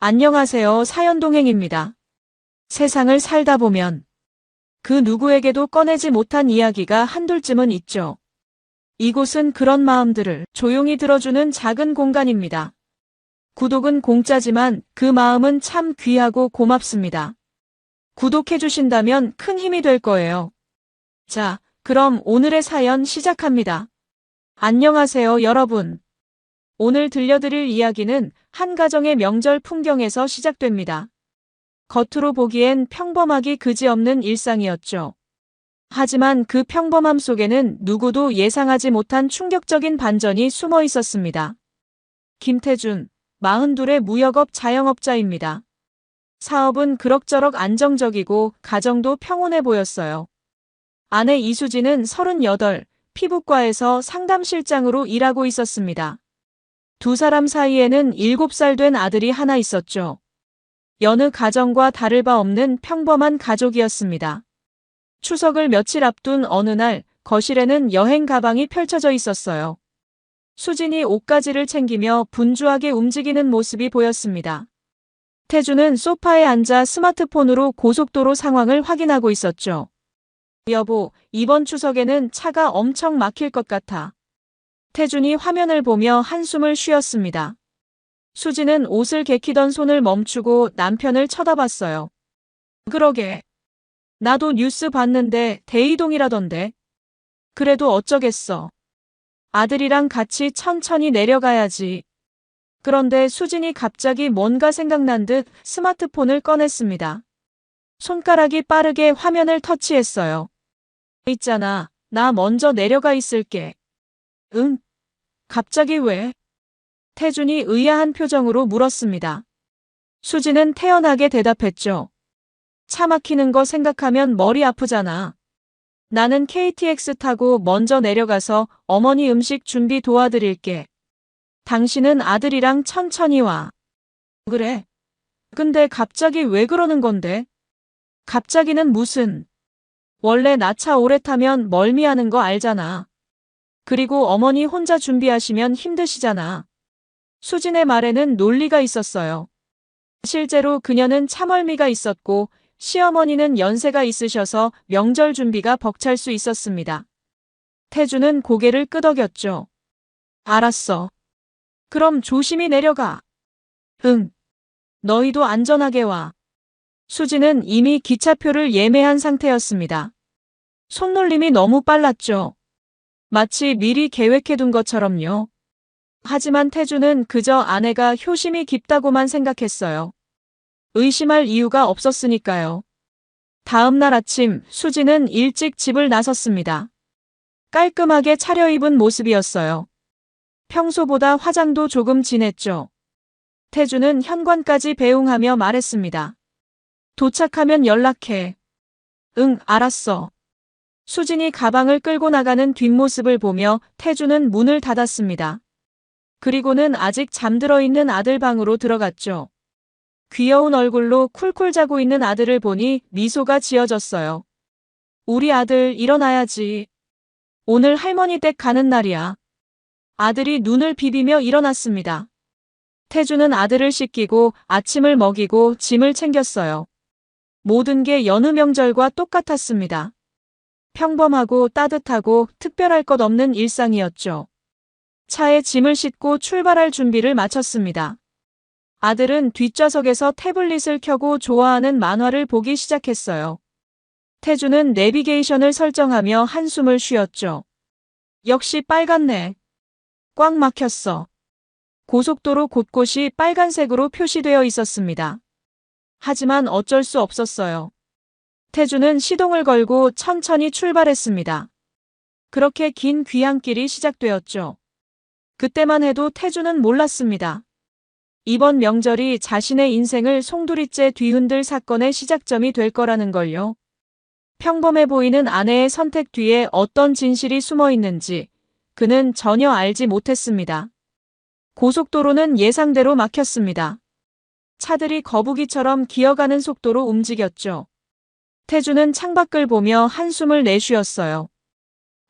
안녕하세요. 사연동행입니다. 세상을 살다 보면 그 누구에게도 꺼내지 못한 이야기가 한둘쯤은 있죠. 이곳은 그런 마음들을 조용히 들어주는 작은 공간입니다. 구독은 공짜지만 그 마음은 참 귀하고 고맙습니다. 구독해주신다면 큰 힘이 될 거예요. 자, 그럼 오늘의 사연 시작합니다. 안녕하세요, 여러분. 오늘 들려드릴 이야기는 한 가정의 명절 풍경에서 시작됩니다. 겉으로 보기엔 평범하기 그지없는 일상이었죠. 하지만 그 평범함 속에는 누구도 예상하지 못한 충격적인 반전이 숨어 있었습니다. 김태준, 42의 무역업 자영업자입니다. 사업은 그럭저럭 안정적이고 가정도 평온해 보였어요. 아내 이수진은 38, 피부과에서 상담실장으로 일하고 있었습니다. 두 사람 사이에는 7살 된 아들이 하나 있었죠. 여느 가정과 다를 바 없는 평범한 가족이었습니다. 추석을 며칠 앞둔 어느 날 거실에는 여행 가방이 펼쳐져 있었어요. 수진이 옷가지를 챙기며 분주하게 움직이는 모습이 보였습니다. 태주는 소파에 앉아 스마트폰으로 고속도로 상황을 확인하고 있었죠. 여보, 이번 추석에는 차가 엄청 막힐 것 같아. 태준이 화면을 보며 한숨을 쉬었습니다. 수지는 옷을 개키던 손을 멈추고 남편을 쳐다봤어요. 그러게. 나도 뉴스 봤는데 대이동이라던데. 그래도 어쩌겠어. 아들이랑 같이 천천히 내려가야지. 그런데 수진이 갑자기 뭔가 생각난 듯 스마트폰을 꺼냈습니다. 손가락이 빠르게 화면을 터치했어요. 있잖아, 나 먼저 내려가 있을게. 응? 갑자기 왜? 태준이 의아한 표정으로 물었습니다. 수지는 태연하게 대답했죠. 차 막히는 거 생각하면 머리 아프잖아. 나는 KTX 타고 먼저 내려가서 어머니 음식 준비 도와드릴게. 당신은 아들이랑 천천히 와. 그래. 근데 갑자기 왜 그러는 건데? 갑자기는 무슨. 원래 나 차 오래 타면 멀미하는 거 알잖아. 그리고 어머니 혼자 준비하시면 힘드시잖아. 수진의 말에는 논리가 있었어요. 실제로 그녀는 차멀미가 있었고 시어머니는 연세가 있으셔서 명절 준비가 벅찰 수 있었습니다. 태주는 고개를 끄덕였죠. 알았어. 그럼 조심히 내려가. 응. 너희도 안전하게 와. 수진은 이미 기차표를 예매한 상태였습니다. 손놀림이 너무 빨랐죠. 마치 미리 계획해둔 것처럼요. 하지만 태주는 그저 아내가 효심이 깊다고만 생각했어요. 의심할 이유가 없었으니까요. 다음 날 아침 수지는 일찍 집을 나섰습니다. 깔끔하게 차려입은 모습이었어요. 평소보다 화장도 조금 진했죠. 태주는 현관까지 배웅하며 말했습니다. 도착하면 연락해. 응, 알았어. 수진이 가방을 끌고 나가는 뒷모습을 보며 태주는 문을 닫았습니다. 그리고는 아직 잠들어 있는 아들 방으로 들어갔죠. 귀여운 얼굴로 쿨쿨 자고 있는 아들을 보니 미소가 지어졌어요. 우리 아들 일어나야지. 오늘 할머니 댁 가는 날이야. 아들이 눈을 비비며 일어났습니다. 태주는 아들을 씻기고 아침을 먹이고 짐을 챙겼어요. 모든 게 여느 명절과 똑같았습니다. 평범하고 따뜻하고 특별할 것 없는 일상이었죠. 차에 짐을 싣고 출발할 준비를 마쳤습니다. 아들은 뒷좌석에서 태블릿을 켜고 좋아하는 만화를 보기 시작했어요. 태주는 내비게이션을 설정하며 한숨을 쉬었죠. 역시 빨갛네. 꽉 막혔어. 고속도로 곳곳이 빨간색으로 표시되어 있었습니다. 하지만 어쩔 수 없었어요. 태주는 시동을 걸고 천천히 출발했습니다. 그렇게 긴 귀향길이 시작되었죠. 그때만 해도 태주는 몰랐습니다. 이번 명절이 자신의 인생을 송두리째 뒤흔들 사건의 시작점이 될 거라는 걸요. 평범해 보이는 아내의 선택 뒤에 어떤 진실이 숨어 있는지 그는 전혀 알지 못했습니다. 고속도로는 예상대로 막혔습니다. 차들이 거북이처럼 기어가는 속도로 움직였죠. 태주는 창밖을 보며 한숨을 내쉬었어요.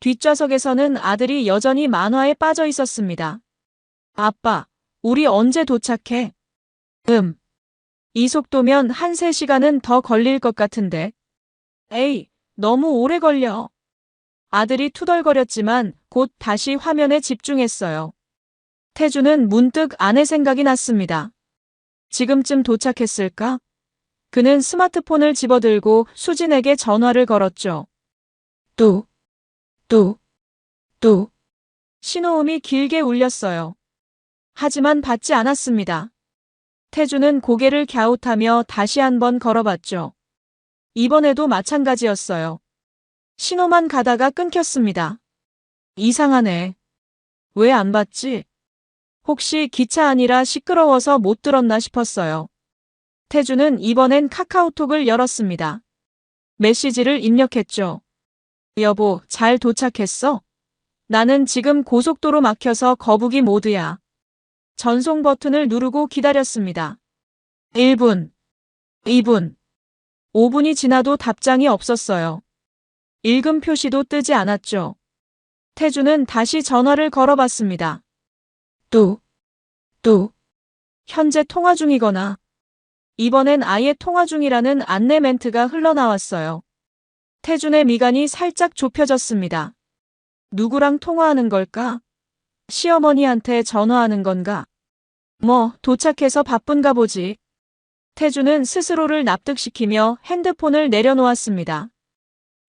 뒷좌석에서는 아들이 여전히 만화에 빠져 있었습니다. 아빠, 우리 언제 도착해? 이 속도면 한 3시간은 더 걸릴 것 같은데. 에이, 너무 오래 걸려. 아들이 투덜거렸지만 곧 다시 화면에 집중했어요. 태주는 문득 아내 생각이 났습니다. 지금쯤 도착했을까? 그는 스마트폰을 집어들고 수진에게 전화를 걸었죠. 뚜, 뚜, 뚜. 신호음이 길게 울렸어요. 하지만 받지 않았습니다. 태주는 고개를 갸웃하며 다시 한번 걸어봤죠. 이번에도 마찬가지였어요. 신호만 가다가 끊겼습니다. 이상하네. 왜 안 받지? 혹시 기차 아니라 시끄러워서 못 들었나 싶었어요. 태주는 이번엔 카카오톡을 열었습니다. 메시지를 입력했죠. 여보, 잘 도착했어? 나는 지금 고속도로 막혀서 거북이 모드야. 전송 버튼을 누르고 기다렸습니다. 1분, 2분, 5분이 지나도 답장이 없었어요. 읽음 표시도 뜨지 않았죠. 태주는 다시 전화를 걸어봤습니다. 뚜. 현재 통화 중이거나. 이번엔 아예 통화 중이라는 안내 멘트가 흘러나왔어요. 태준의 미간이 살짝 좁혀졌습니다. 누구랑 통화하는 걸까? 시어머니한테 전화하는 건가? 뭐, 도착해서 바쁜가 보지. 태준은 스스로를 납득시키며 핸드폰을 내려놓았습니다.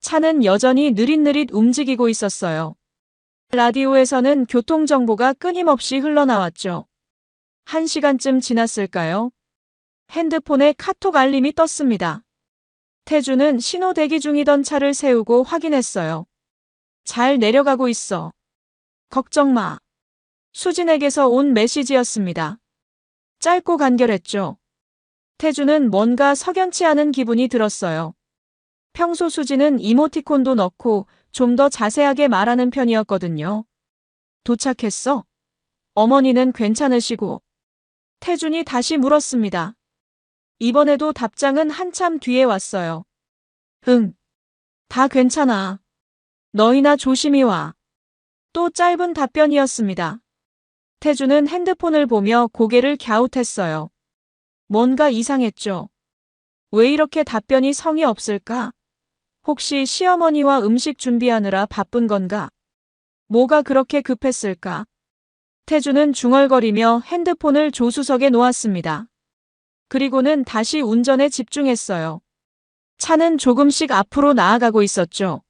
차는 여전히 느릿느릿 움직이고 있었어요. 라디오에서는 교통정보가 끊임없이 흘러나왔죠. 1시간쯤 지났을까요? 핸드폰에 카톡 알림이 떴습니다. 태주는 신호 대기 중이던 차를 세우고 확인했어요. 잘 내려가고 있어. 걱정 마. 수진에게서 온 메시지였습니다. 짧고 간결했죠. 태주는 뭔가 석연치 않은 기분이 들었어요. 평소 수진은 이모티콘도 넣고 좀 더 자세하게 말하는 편이었거든요. 도착했어? 어머니는 괜찮으시고? 태준이 다시 물었습니다. 이번에도 답장은 한참 뒤에 왔어요. 응. 다 괜찮아. 너희나 조심히 와. 또 짧은 답변이었습니다. 태준은 핸드폰을 보며 고개를 갸웃했어요. 뭔가 이상했죠. 왜 이렇게 답변이 성의 없을까? 혹시 시어머니와 음식 준비하느라 바쁜 건가? 뭐가 그렇게 급했을까? 태주는 중얼거리며 핸드폰을 조수석에 놓았습니다. 그리고는 다시 운전에 집중했어요. 차는 조금씩 앞으로 나아가고 있었죠.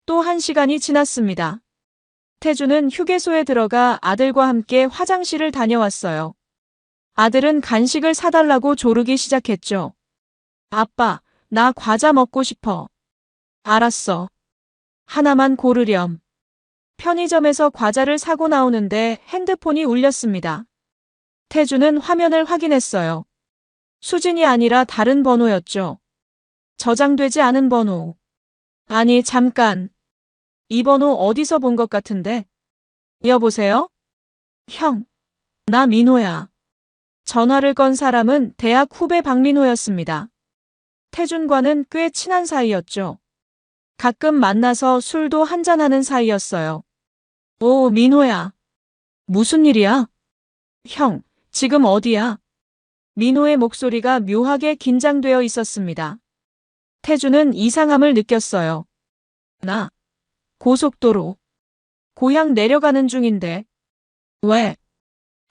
또 1시간이 지났습니다. 태주는 휴게소에 들어가 아들과 함께 화장실을 다녀왔어요. 아들은 간식을 사달라고 조르기 시작했죠. 아빠, 나 과자 먹고 싶어. 알았어. 하나만 고르렴. 편의점에서 과자를 사고 나오는데 핸드폰이 울렸습니다. 태주는 화면을 확인했어요. 수진이 아니라 다른 번호였죠. 저장되지 않은 번호. 아니, 잠깐. 이 번호 어디서 본 것 같은데? 여보세요? 형. 나 민호야. 전화를 건 사람은 대학 후배 박민호였습니다. 태준과는 꽤 친한 사이였죠. 가끔 만나서 술도 한잔하는 사이였어요. 오, 민호야. 무슨 일이야? 형, 지금 어디야? 민호의 목소리가 묘하게 긴장되어 있었습니다. 태주는 이상함을 느꼈어요. 나, 고속도로. 고향 내려가는 중인데. 왜?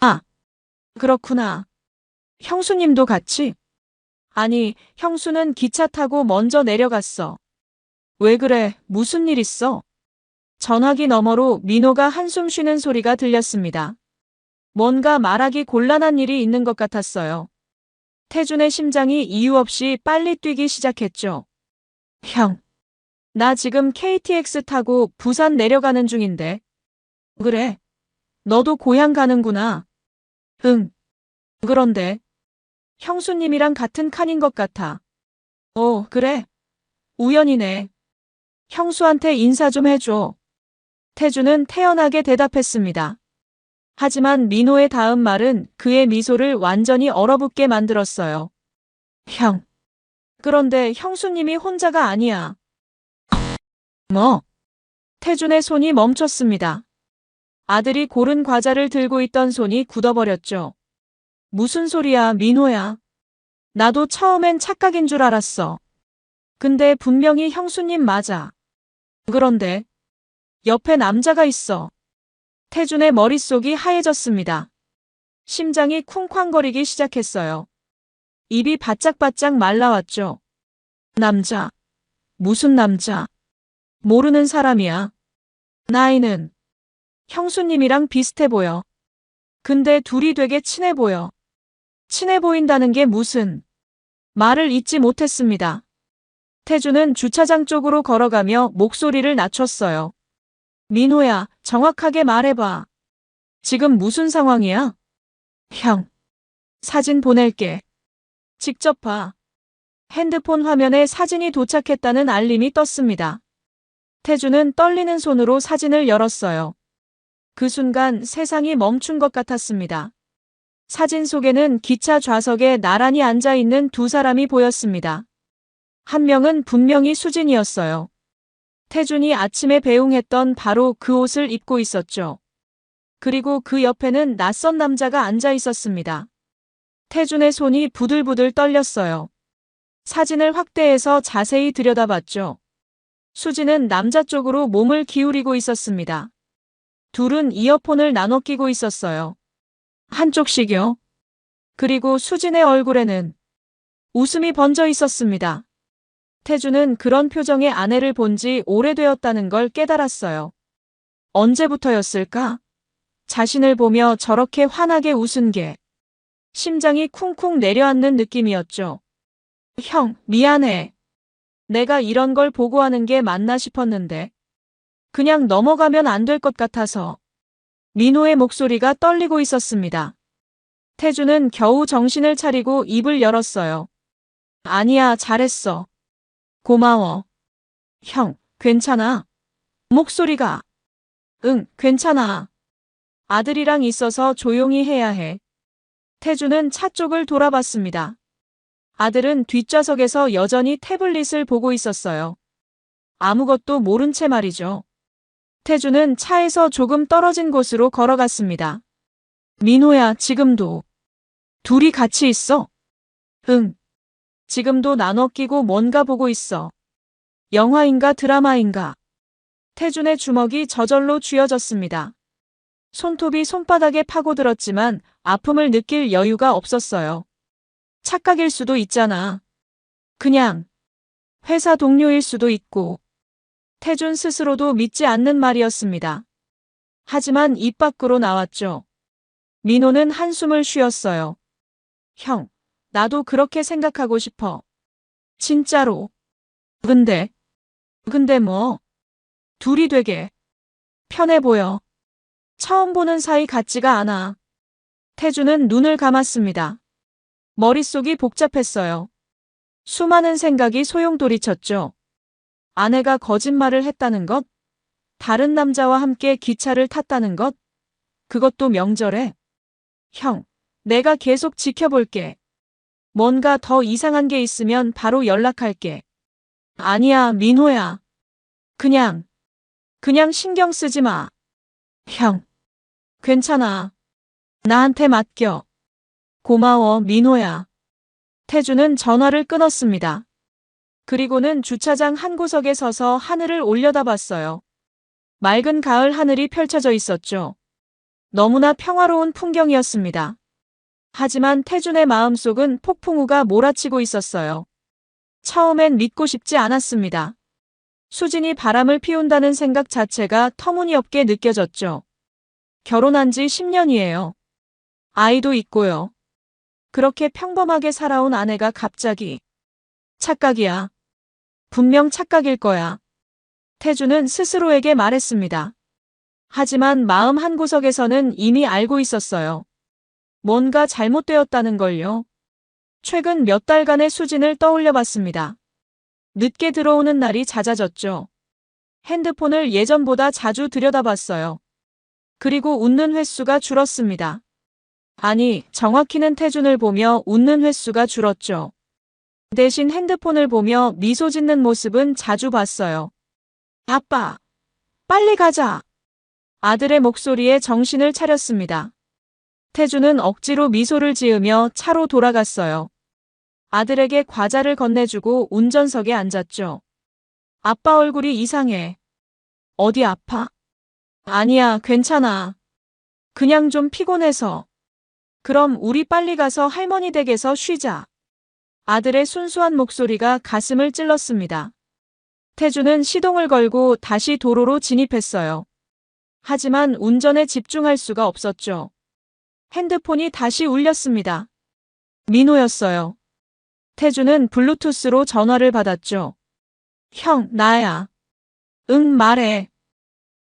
아, 그렇구나. 형수님도 같이? 아니, 형수는 기차 타고 먼저 내려갔어. 왜 그래? 무슨 일 있어? 전화기 너머로 민호가 한숨 쉬는 소리가 들렸습니다. 뭔가 말하기 곤란한 일이 있는 것 같았어요. 태준의 심장이 이유 없이 빨리 뛰기 시작했죠. 형, 나 지금 KTX 타고 부산 내려가는 중인데. 그래? 너도 고향 가는구나. 응. 그런데 형수님이랑 같은 칸인 것 같아. 어, 그래. 우연이네. 형수한테 인사 좀 해줘. 태주는 태연하게 대답했습니다. 하지만 민호의 다음 말은 그의 미소를 완전히 얼어붙게 만들었어요. 형. 그런데 형수님이 혼자가 아니야. 뭐? 태준의 손이 멈췄습니다. 아들이 고른 과자를 들고 있던 손이 굳어버렸죠. 무슨 소리야, 민호야. 나도 처음엔 착각인 줄 알았어. 근데 분명히 형수님 맞아. 그런데 옆에 남자가 있어. 태준의 머릿속이 하얘졌습니다. 심장이 쿵쾅거리기 시작했어요. 입이 바짝바짝 말라왔죠. 남자. 무슨 남자? 모르는 사람이야. 나이는 형수님이랑 비슷해 보여. 근데 둘이 되게 친해 보여. 친해 보인다는 게 무슨 말을 잇지 못했습니다. 태주는 주차장 쪽으로 걸어가며 목소리를 낮췄어요. 민호야, 정확하게 말해봐. 지금 무슨 상황이야? 형, 사진 보낼게. 직접 봐. 핸드폰 화면에 사진이 도착했다는 알림이 떴습니다. 태주는 떨리는 손으로 사진을 열었어요. 그 순간 세상이 멈춘 것 같았습니다. 사진 속에는 기차 좌석에 나란히 앉아있는 두 사람이 보였습니다. 한 명은 분명히 수진이었어요. 태준이 아침에 배웅했던 바로 그 옷을 입고 있었죠. 그리고 그 옆에는 낯선 남자가 앉아 있었습니다. 태준의 손이 부들부들 떨렸어요. 사진을 확대해서 자세히 들여다봤죠. 수진은 남자 쪽으로 몸을 기울이고 있었습니다. 둘은 이어폰을 나눠 끼고 있었어요. 한쪽씩요. 그리고 수진의 얼굴에는 웃음이 번져 있었습니다. 태주는 그런 표정의 아내를 본 지 오래되었다는 걸 깨달았어요. 언제부터였을까? 자신을 보며 저렇게 환하게 웃은 게 심장이 쿵쿵 내려앉는 느낌이었죠. 형, 미안해. 내가 이런 걸 보고하는 게 맞나 싶었는데 그냥 넘어가면 안 될 것 같아서. 민호의 목소리가 떨리고 있었습니다. 태주는 겨우 정신을 차리고 입을 열었어요. 아니야, 잘했어. 고마워. 형, 괜찮아? 목소리가. 응, 괜찮아. 아들이랑 있어서 조용히 해야 해. 태주는 차 쪽을 돌아봤습니다. 아들은 뒷좌석에서 여전히 태블릿을 보고 있었어요. 아무것도 모른 채 말이죠. 태주는 차에서 조금 떨어진 곳으로 걸어갔습니다. 민호야, 지금도 둘이 같이 있어? 응. 지금도 나눠 끼고 뭔가 보고 있어. 영화인가 드라마인가? 태준의 주먹이 저절로 쥐어졌습니다. 손톱이 손바닥에 파고들었지만 아픔을 느낄 여유가 없었어요. 착각일 수도 있잖아. 그냥 회사 동료일 수도 있고. 태준 스스로도 믿지 않는 말이었습니다. 하지만 입 밖으로 나왔죠. 민호는 한숨을 쉬었어요. 형, 나도 그렇게 생각하고 싶어. 진짜로. 근데 뭐? 둘이 되게 편해 보여. 처음 보는 사이 같지가 않아. 태주는 눈을 감았습니다. 머릿속이 복잡했어요. 수많은 생각이 소용돌이쳤죠. 아내가 거짓말을 했다는 것, 다른 남자와 함께 기차를 탔다는 것, 그것도 명절에. 형, 내가 계속 지켜볼게. 뭔가 더 이상한 게 있으면 바로 연락할게. 아니야, 민호야. 그냥 신경 쓰지 마. 형, 괜찮아. 나한테 맡겨. 고마워, 민호야. 태주는 전화를 끊었습니다. 그리고는 주차장 한 구석에 서서 하늘을 올려다봤어요. 맑은 가을 하늘이 펼쳐져 있었죠. 너무나 평화로운 풍경이었습니다. 하지만 태준의 마음속은 폭풍우가 몰아치고 있었어요. 처음엔 믿고 싶지 않았습니다. 수진이 바람을 피운다는 생각 자체가 터무니없게 느껴졌죠. 결혼한 지 10년이에요. 아이도 있고요. 그렇게 평범하게 살아온 아내가 갑자기 착각이야. 분명 착각일 거야. 태주는 스스로에게 말했습니다. 하지만 마음 한구석에서는 이미 알고 있었어요. 뭔가 잘못되었다는 걸요. 최근 몇 달간의 수진을 떠올려 봤습니다. 늦게 들어오는 날이 잦아졌죠. 핸드폰을 예전보다 자주 들여다봤어요. 그리고 웃는 횟수가 줄었습니다. 아니, 정확히는 태준을 보며 웃는 횟수가 줄었죠. 대신 핸드폰을 보며 미소 짓는 모습은 자주 봤어요. 아빠, 빨리 가자. 아들의 목소리에 정신을 차렸습니다. 태준은 억지로 미소를 지으며 차로 돌아갔어요. 아들에게 과자를 건네주고 운전석에 앉았죠. 아빠 얼굴이 이상해. 어디 아파? 아니야, 괜찮아. 그냥 좀 피곤해서. 그럼 우리 빨리 가서 할머니 댁에서 쉬자. 아들의 순수한 목소리가 가슴을 찔렀습니다. 태주는 시동을 걸고 다시 도로로 진입했어요. 하지만 운전에 집중할 수가 없었죠. 핸드폰이 다시 울렸습니다. 민호였어요. 태주는 블루투스로 전화를 받았죠. 형, 나야. 응, 말해.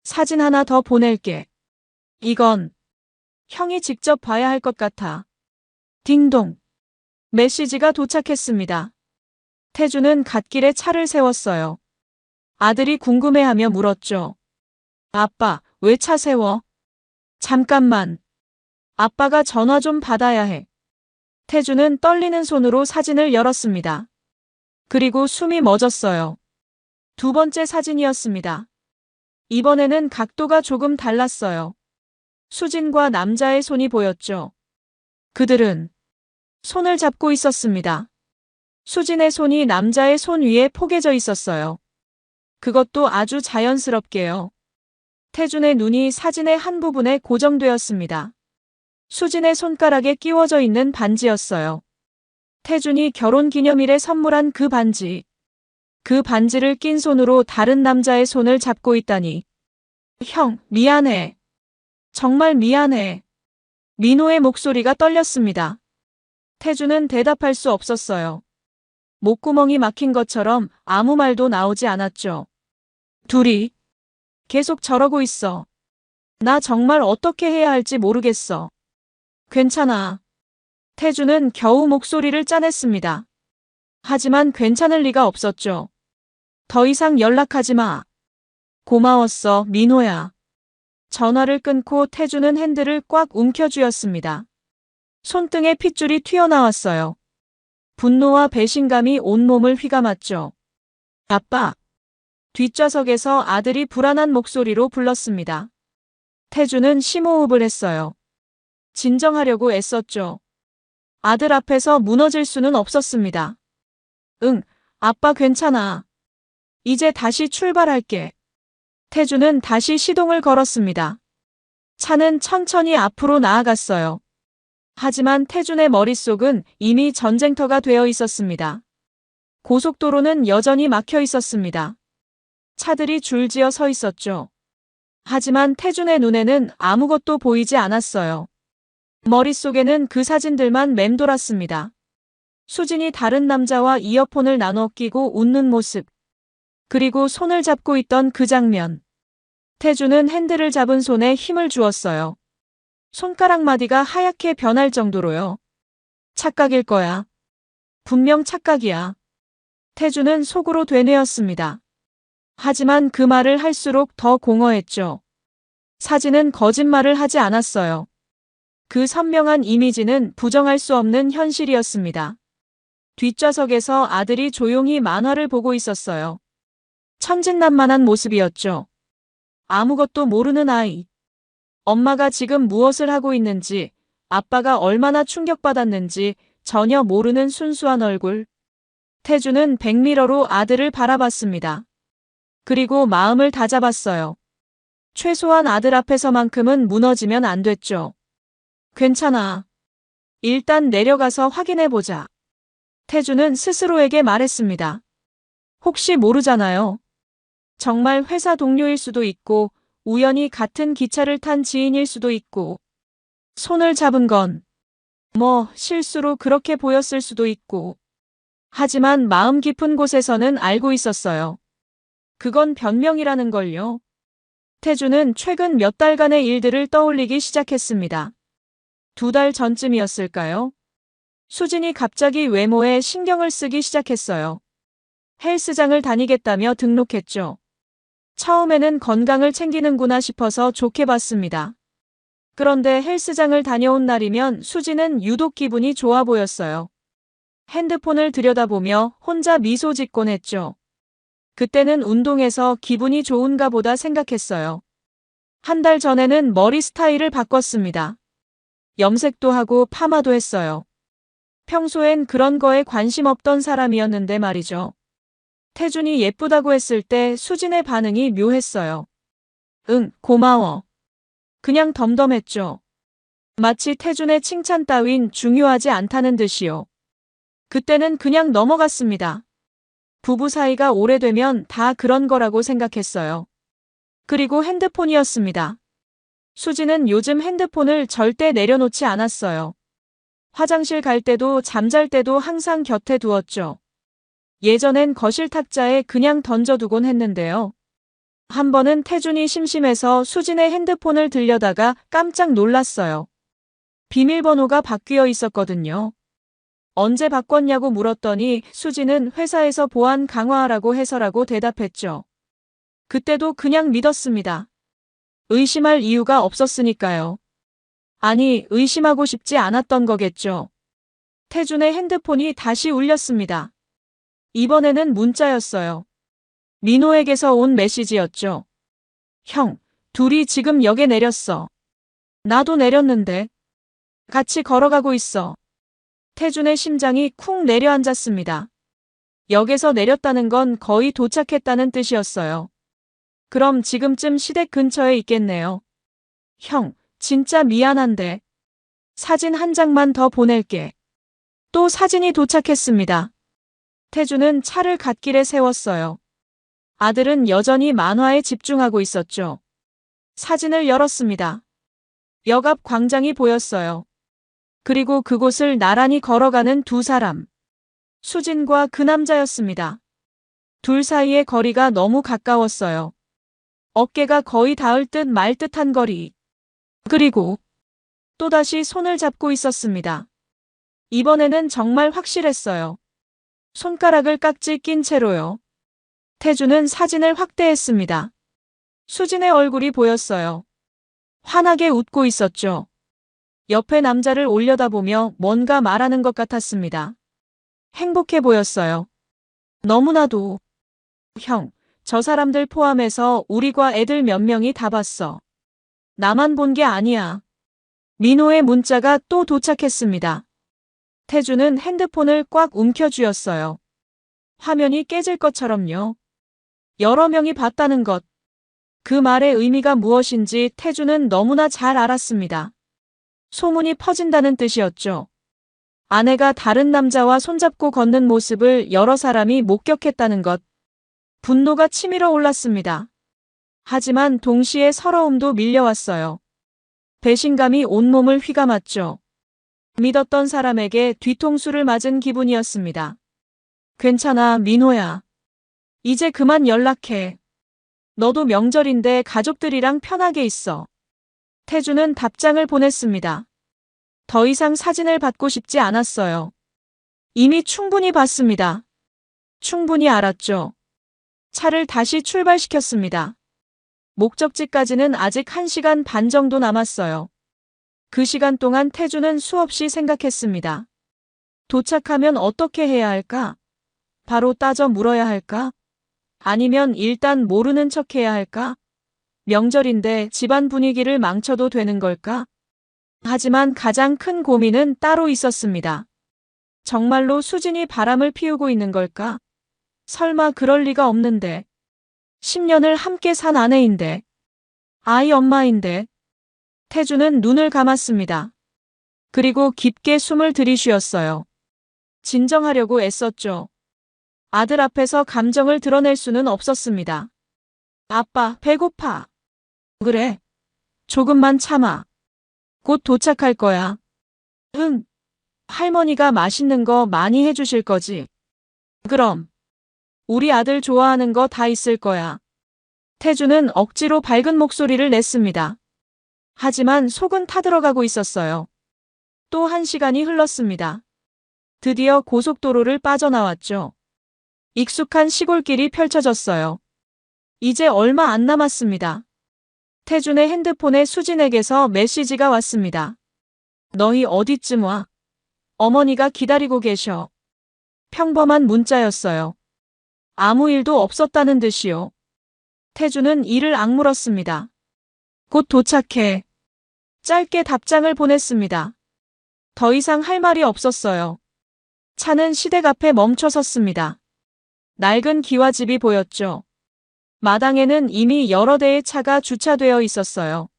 사진 하나 더 보낼게. 이건 형이 직접 봐야 할 것 같아. 딩동. 메시지가 도착했습니다. 태주는 갓길에 차를 세웠어요. 아들이 궁금해하며 물었죠. 아빠, 왜 차 세워? 잠깐만. 아빠가 전화 좀 받아야 해. 태주는 떨리는 손으로 사진을 열었습니다. 그리고 숨이 멎었어요. 두 번째 사진이었습니다. 이번에는 각도가 조금 달랐어요. 수진과 남자의 손이 보였죠. 그들은 손을 잡고 있었습니다. 수진의 손이 남자의 손 위에 포개져 있었어요. 그것도 아주 자연스럽게요. 태준의 눈이 사진의 한 부분에 고정되었습니다. 수진의 손가락에 끼워져 있는 반지였어요. 태준이 결혼기념일에 선물한 그 반지. 그 반지를 낀 손으로 다른 남자의 손을 잡고 있다니. 형, 미안해. 정말 미안해. 민호의 목소리가 떨렸습니다. 태준은 대답할 수 없었어요. 목구멍이 막힌 것처럼 아무 말도 나오지 않았죠. 둘이 계속 저러고 있어. 나 정말 어떻게 해야 할지 모르겠어. 괜찮아. 태준은 겨우 목소리를 짜냈습니다. 하지만 괜찮을 리가 없었죠. 더 이상 연락하지 마. 고마웠어, 민호야. 전화를 끊고 태준은 핸들을 꽉 움켜쥐었습니다. 손등에 핏줄이 튀어나왔어요. 분노와 배신감이 온몸을 휘감았죠. 아빠. 뒷좌석에서 아들이 불안한 목소리로 불렀습니다. 태준은 심호흡을 했어요. 진정하려고 애썼죠. 아들 앞에서 무너질 수는 없었습니다. 응, 아빠 괜찮아. 이제 다시 출발할게. 태준은 다시 시동을 걸었습니다. 차는 천천히 앞으로 나아갔어요. 하지만 태준의 머릿속은 이미 전쟁터가 되어 있었습니다. 고속도로는 여전히 막혀 있었습니다. 차들이 줄지어 서 있었죠. 하지만 태준의 눈에는 아무것도 보이지 않았어요. 머릿속에는 그 사진들만 맴돌았습니다. 수진이 다른 남자와 이어폰을 나눠 끼고 웃는 모습. 그리고 손을 잡고 있던 그 장면. 태준은 핸들을 잡은 손에 힘을 주었어요. 손가락 마디가 하얗게 변할 정도로요. 착각일 거야. 분명 착각이야. 태준은 속으로 되뇌었습니다. 하지만 그 말을 할수록 더 공허했죠. 사진은 거짓말을 하지 않았어요. 그 선명한 이미지는 부정할 수 없는 현실이었습니다. 뒷좌석에서 아들이 조용히 만화를 보고 있었어요. 천진난만한 모습이었죠. 아무것도 모르는 아이. 엄마가 지금 무엇을 하고 있는지, 아빠가 얼마나 충격받았는지 전혀 모르는 순수한 얼굴. 태준은 백미러로 아들을 바라봤습니다. 그리고 마음을 다잡았어요. 최소한 아들 앞에서만큼은 무너지면 안 됐죠. 괜찮아. 일단 내려가서 확인해보자. 태준은 스스로에게 말했습니다. 혹시 모르잖아요. 정말 회사 동료일 수도 있고, 우연히 같은 기차를 탄 지인일 수도 있고, 손을 잡은 건 실수로 그렇게 보였을 수도 있고. 하지만 마음 깊은 곳에서는 알고 있었어요. 그건 변명이라는 걸요. 태준은 최근 몇 달간의 일들을 떠올리기 시작했습니다. 2달 전쯤이었을까요? 수진이 갑자기 외모에 신경을 쓰기 시작했어요. 헬스장을 다니겠다며 등록했죠. 처음에는 건강을 챙기는구나 싶어서 좋게 봤습니다. 그런데 헬스장을 다녀온 날이면 수진은 유독 기분이 좋아 보였어요. 핸드폰을 들여다보며 혼자 미소 짓곤 했죠. 그때는 운동해서 기분이 좋은가 보다 생각했어요. 한 달 전에는 머리 스타일을 바꿨습니다. 염색도 하고 파마도 했어요. 평소엔 그런 거에 관심 없던 사람이었는데 말이죠. 태준이 예쁘다고 했을 때 수진의 반응이 묘했어요. 응, 고마워. 그냥 덤덤했죠. 마치 태준의 칭찬 따윈 중요하지 않다는 듯이요. 그때는 그냥 넘어갔습니다. 부부 사이가 오래되면 다 그런 거라고 생각했어요. 그리고 핸드폰이었습니다. 수지는 요즘 핸드폰을 절대 내려놓지 않았어요. 화장실 갈 때도 잠잘 때도 항상 곁에 두었죠. 예전엔 거실 탁자에 그냥 던져두곤 했는데요. 한 번은 태준이 심심해서 수진의 핸드폰을 들여다가 깜짝 놀랐어요. 비밀번호가 바뀌어 있었거든요. 언제 바꿨냐고 물었더니 수진은 회사에서 보안 강화하라고 해서라고 대답했죠. 그때도 그냥 믿었습니다. 의심할 이유가 없었으니까요. 아니, 의심하고 싶지 않았던 거겠죠. 태준의 핸드폰이 다시 울렸습니다. 이번에는 문자였어요. 민호에게서 온 메시지였죠. 형, 둘이 지금 역에 내렸어. 나도 내렸는데. 같이 걸어가고 있어. 태준의 심장이 쿵 내려앉았습니다. 역에서 내렸다는 건 거의 도착했다는 뜻이었어요. 그럼 지금쯤 시댁 근처에 있겠네요. 형, 진짜 미안한데. 사진 한 장만 더 보낼게. 또 사진이 도착했습니다. 태준은 차를 갓길에 세웠어요. 아들은 여전히 만화에 집중하고 있었죠. 사진을 열었습니다. 역 앞 광장이 보였어요. 그리고 그곳을 나란히 걸어가는 두 사람. 수진과 그 남자였습니다. 둘 사이의 거리가 너무 가까웠어요. 어깨가 거의 닿을 듯 말 듯한 거리. 그리고 또다시 손을 잡고 있었습니다. 이번에는 정말 확실했어요. 손가락을 깍지 낀 채로요. 태준은 사진을 확대했습니다. 수진의 얼굴이 보였어요. 환하게 웃고 있었죠. 옆에 남자를 올려다보며 뭔가 말하는 것 같았습니다. 행복해 보였어요. 너무나도. 형, 저 사람들 포함해서 우리과 애들 몇 명이 다 봤어. 나만 본 게 아니야. 민호의 문자가 또 도착했습니다. 태준은 핸드폰을 꽉 움켜쥐었어요. 화면이 깨질 것처럼요. 여러 명이 봤다는 것. 그 말의 의미가 무엇인지 태준은 너무나 잘 알았습니다. 소문이 퍼진다는 뜻이었죠. 아내가 다른 남자와 손잡고 걷는 모습을 여러 사람이 목격했다는 것. 분노가 치밀어 올랐습니다. 하지만 동시에 서러움도 밀려왔어요. 배신감이 온몸을 휘감았죠. 믿었던 사람에게 뒤통수를 맞은 기분이었습니다. 괜찮아, 민호야. 이제 그만 연락해. 너도 명절인데 가족들이랑 편하게 있어. 태준은 답장을 보냈습니다. 더 이상 사진을 받고 싶지 않았어요. 이미 충분히 봤습니다. 충분히 알았죠. 차를 다시 출발시켰습니다. 목적지까지는 아직 1시간 반 정도 남았어요. 그 시간 동안 태준은 수없이 생각했습니다. 도착하면 어떻게 해야 할까? 바로 따져 물어야 할까? 아니면 일단 모르는 척 해야 할까? 명절인데 집안 분위기를 망쳐도 되는 걸까? 하지만 가장 큰 고민은 따로 있었습니다. 정말로 수진이 바람을 피우고 있는 걸까? 설마 그럴 리가 없는데. 10년을 함께 산 아내인데. 아이 엄마인데. 태준은 눈을 감았습니다. 그리고 깊게 숨을 들이쉬었어요. 진정하려고 애썼죠. 아들 앞에서 감정을 드러낼 수는 없었습니다. 아빠, 배고파. 그래. 조금만 참아. 곧 도착할 거야. 응. 할머니가 맛있는 거 많이 해주실 거지. 그럼. 우리 아들 좋아하는 거 다 있을 거야. 태준은 억지로 밝은 목소리를 냈습니다. 하지만 속은 타들어가고 있었어요. 또 1시간이 흘렀습니다. 드디어 고속도로를 빠져나왔죠. 익숙한 시골길이 펼쳐졌어요. 이제 얼마 안 남았습니다. 태준의 핸드폰에 수진에게서 메시지가 왔습니다. 너희 어디쯤 와? 어머니가 기다리고 계셔. 평범한 문자였어요. 아무 일도 없었다는 듯이요. 태준은 이를 악물었습니다. 곧 도착해. 짧게 답장을 보냈습니다. 더 이상 할 말이 없었어요. 차는 시댁 앞에 멈춰 섰습니다. 낡은 기와집이 보였죠. 마당에는 이미 여러 대의 차가 주차되어 있었어요.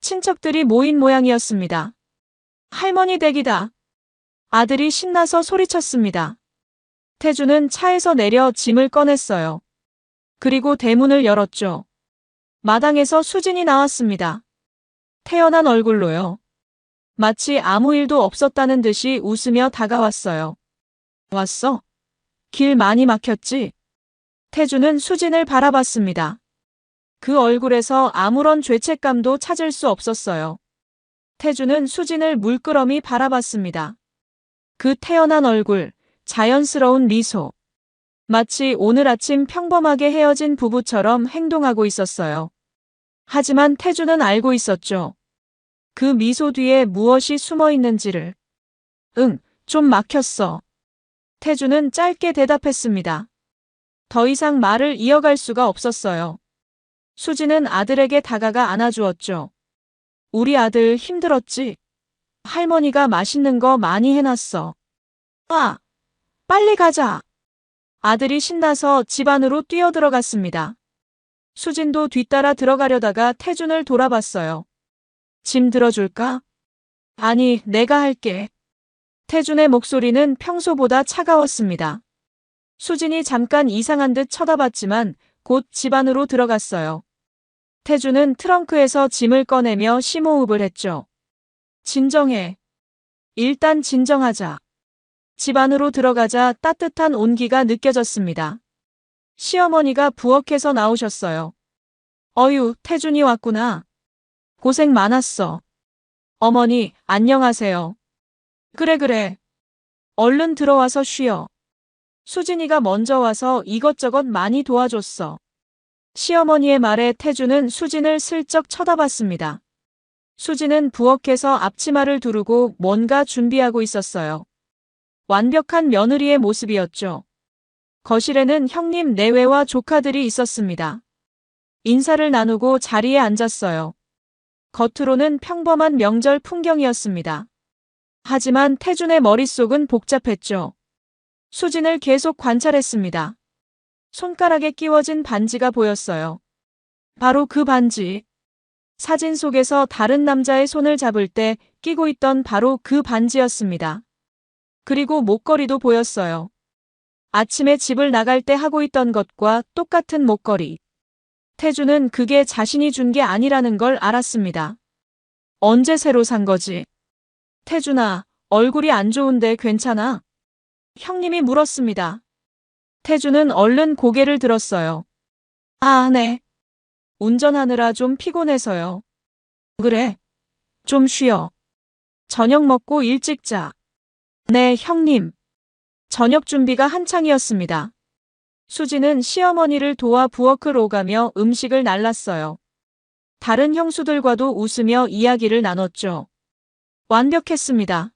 친척들이 모인 모양이었습니다. 할머니 댁이다. 아들이 신나서 소리쳤습니다. 태주는 차에서 내려 짐을 꺼냈어요. 그리고 대문을 열었죠. 마당에서 수진이 나왔습니다. 태연한 얼굴로요. 마치 아무 일도 없었다는 듯이 웃으며 다가왔어요. 왔어? 길 많이 막혔지? 태주는 수진을 바라봤습니다. 그 얼굴에서 아무런 죄책감도 찾을 수 없었어요. 태주는 수진을 물끄러미 바라봤습니다. 그 태연한 얼굴, 자연스러운 미소. 마치 오늘 아침 평범하게 헤어진 부부처럼 행동하고 있었어요. 하지만 태주는 알고 있었죠. 그 미소 뒤에 무엇이 숨어 있는지를. 응, 좀 막혔어. 태주는 짧게 대답했습니다. 더 이상 말을 이어갈 수가 없었어요. 수진은 아들에게 다가가 안아주었죠. 우리 아들 힘들었지? 할머니가 맛있는 거 많이 해놨어. 아, 빨리 가자. 아들이 신나서 집 안으로 뛰어들어갔습니다. 수진도 뒤따라 들어가려다가 태준을 돌아봤어요. 짐 들어줄까? 아니, 내가 할게. 태준의 목소리는 평소보다 차가웠습니다. 수진이 잠깐 이상한 듯 쳐다봤지만 곧 집 안으로 들어갔어요. 태준은 트렁크에서 짐을 꺼내며 심호흡을 했죠. 진정해. 일단 진정하자. 집 안으로 들어가자 따뜻한 온기가 느껴졌습니다. 시어머니가 부엌에서 나오셨어요. 어휴, 태준이 왔구나. 고생 많았어. 어머니, 안녕하세요. 그래. 얼른 들어와서 쉬어. 수진이가 먼저 와서 이것저것 많이 도와줬어. 시어머니의 말에 태준은 수진을 슬쩍 쳐다봤습니다. 수진은 부엌에서 앞치마를 두르고 뭔가 준비하고 있었어요. 완벽한 며느리의 모습이었죠. 거실에는 형님 내외와 조카들이 있었습니다. 인사를 나누고 자리에 앉았어요. 겉으로는 평범한 명절 풍경이었습니다. 하지만 태준의 머릿속은 복잡했죠. 수진을 계속 관찰했습니다. 손가락에 끼워진 반지가 보였어요. 바로 그 반지. 사진 속에서 다른 남자의 손을 잡을 때 끼고 있던 바로 그 반지였습니다. 그리고 목걸이도 보였어요. 아침에 집을 나갈 때 하고 있던 것과 똑같은 목걸이. 태주는 그게 자신이 준 게 아니라는 걸 알았습니다. 언제 새로 산 거지? 태준아, 얼굴이 안 좋은데 괜찮아? 형님이 물었습니다. 태주는 얼른 고개를 들었어요. 아, 네. 운전하느라 좀 피곤해서요. 그래. 좀 쉬어. 저녁 먹고 일찍 자. 네, 형님. 저녁 준비가 한창이었습니다. 수지는 시어머니를 도와 부엌을 오가며 음식을 날랐어요. 다른 형수들과도 웃으며 이야기를 나눴죠. 완벽했습니다.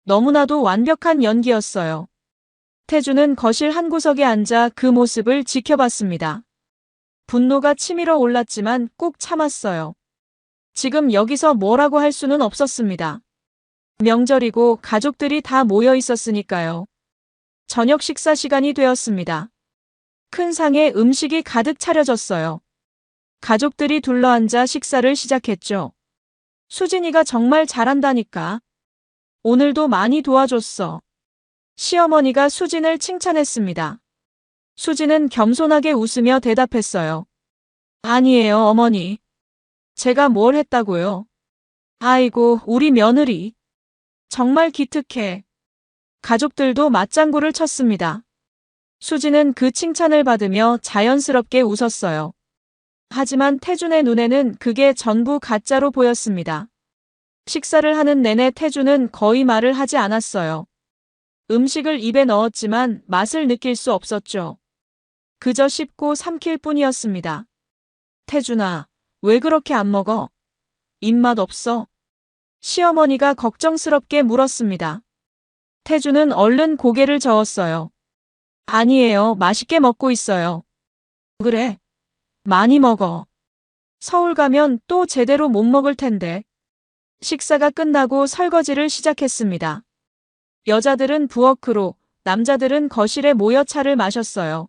너무나도 완벽한 연기였어요. 태주는 거실 한 구석에 앉아 그 모습을 지켜봤습니다. 분노가 치밀어 올랐지만 꾹 참았어요. 지금 여기서 뭐라고 할 수는 없었습니다. 명절이고 가족들이 다 모여 있었으니까요. 저녁 식사 시간이 되었습니다. 큰 상에 음식이 가득 차려졌어요. 가족들이 둘러앉아 식사를 시작했죠. 수진이가 정말 잘한다니까. 오늘도 많이 도와줬어. 시어머니가 수진을 칭찬했습니다. 수진은 겸손하게 웃으며 대답했어요. 아니에요, 어머니. 제가 뭘 했다고요? 아이고, 우리 며느리. 정말 기특해. 가족들도 맞장구를 쳤습니다. 수진은 그 칭찬을 받으며 자연스럽게 웃었어요. 하지만 태준의 눈에는 그게 전부 가짜로 보였습니다. 식사를 하는 내내 태준은 거의 말을 하지 않았어요. 음식을 입에 넣었지만 맛을 느낄 수 없었죠. 그저 씹고 삼킬 뿐이었습니다. 태준아, 왜 그렇게 안 먹어? 입맛 없어? 시어머니가 걱정스럽게 물었습니다. 태준은 얼른 고개를 저었어요. 아니에요, 맛있게 먹고 있어요. 그래, 많이 먹어. 서울 가면 또 제대로 못 먹을 텐데. 식사가 끝나고 설거지를 시작했습니다. 여자들은 부엌으로, 남자들은 거실에 모여 차를 마셨어요.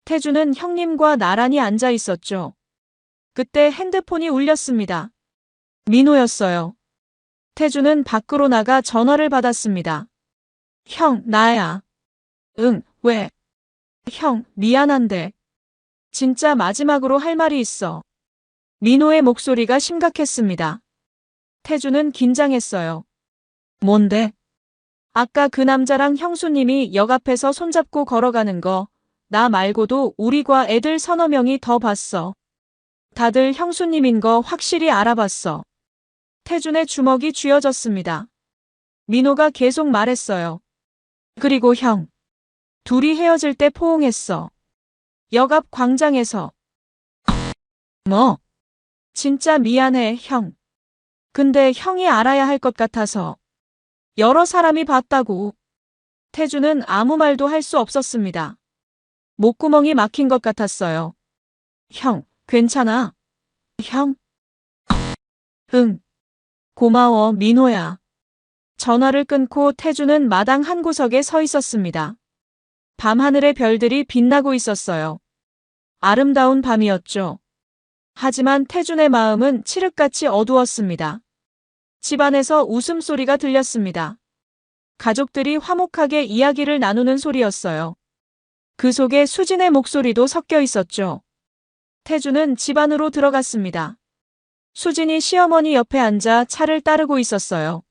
태주는 형님과 나란히 앉아 있었죠. 그때 핸드폰이 울렸습니다. 민호였어요. 태주는 밖으로 나가 전화를 받았습니다. 형, 나야. 응, 왜? 형, 미안한데. 진짜 마지막으로 할 말이 있어. 민호의 목소리가 심각했습니다. 태주는 긴장했어요. 뭔데? 아까 그 남자랑 형수님이 역 앞에서 손잡고 걸어가는 거, 나 말고도 우리 과 애들 서너 명이 더 봤어. 다들 형수님인 거 확실히 알아봤어. 태준의 주먹이 쥐어졌습니다. 민호가 계속 말했어요. 그리고 형. 둘이 헤어질 때 포옹했어. 역 앞 광장에서. 뭐? 진짜 미안해, 형. 근데 형이 알아야 할 것 같아서. 여러 사람이 봤다고. 태주는 아무 말도 할 수 없었습니다. 목구멍이 막힌 것 같았어요. 형, 괜찮아? 형? 응. 고마워, 민호야. 전화를 끊고 태주는 마당 한 구석에 서 있었습니다. 밤하늘의 별들이 빛나고 있었어요. 아름다운 밤이었죠. 하지만 태준의 마음은 칠흑같이 어두웠습니다. 집안에서 웃음소리가 들렸습니다. 가족들이 화목하게 이야기를 나누는 소리였어요. 그 속에 수진의 목소리도 섞여 있었죠. 태주는 집 안으로 들어갔습니다. 수진이 시어머니 옆에 앉아 차를 따르고 있었어요.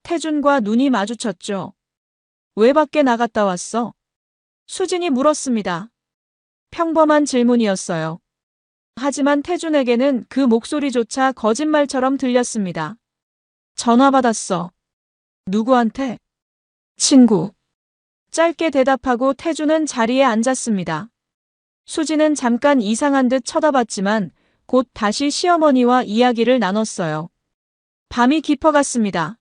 태준과 눈이 마주쳤죠. 왜 밖에 나갔다 왔어? 수진이 물었습니다. 평범한 질문이었어요. 하지만 태준에게는 그 목소리조차 거짓말처럼 들렸습니다. 전화 받았어. 누구한테? 친구. 짧게 대답하고 태준은 자리에 앉았습니다. 수진은 잠깐 이상한 듯 쳐다봤지만 곧 다시 시어머니와 이야기를 나눴어요. 밤이 깊어갔습니다.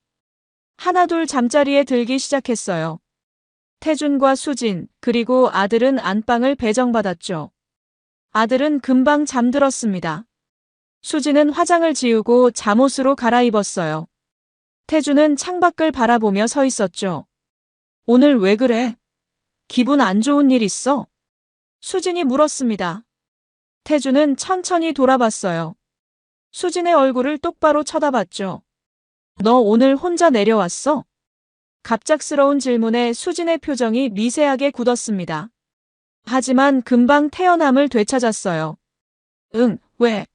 하나둘 잠자리에 들기 시작했어요. 태준과 수진, 그리고 아들은 안방을 배정받았죠. 아들은 금방 잠들었습니다. 수진은 화장을 지우고 잠옷으로 갈아입었어요. 태준은 창밖을 바라보며 서 있었죠. 오늘 왜 그래? 기분 안 좋은 일 있어? 수진이 물었습니다. 태준은 천천히 돌아봤어요. 수진의 얼굴을 똑바로 쳐다봤죠. 너 오늘 혼자 내려왔어? 갑작스러운 질문에 수진의 표정이 미세하게 굳었습니다. 하지만 금방 태연함을 되찾았어요. 응, 왜?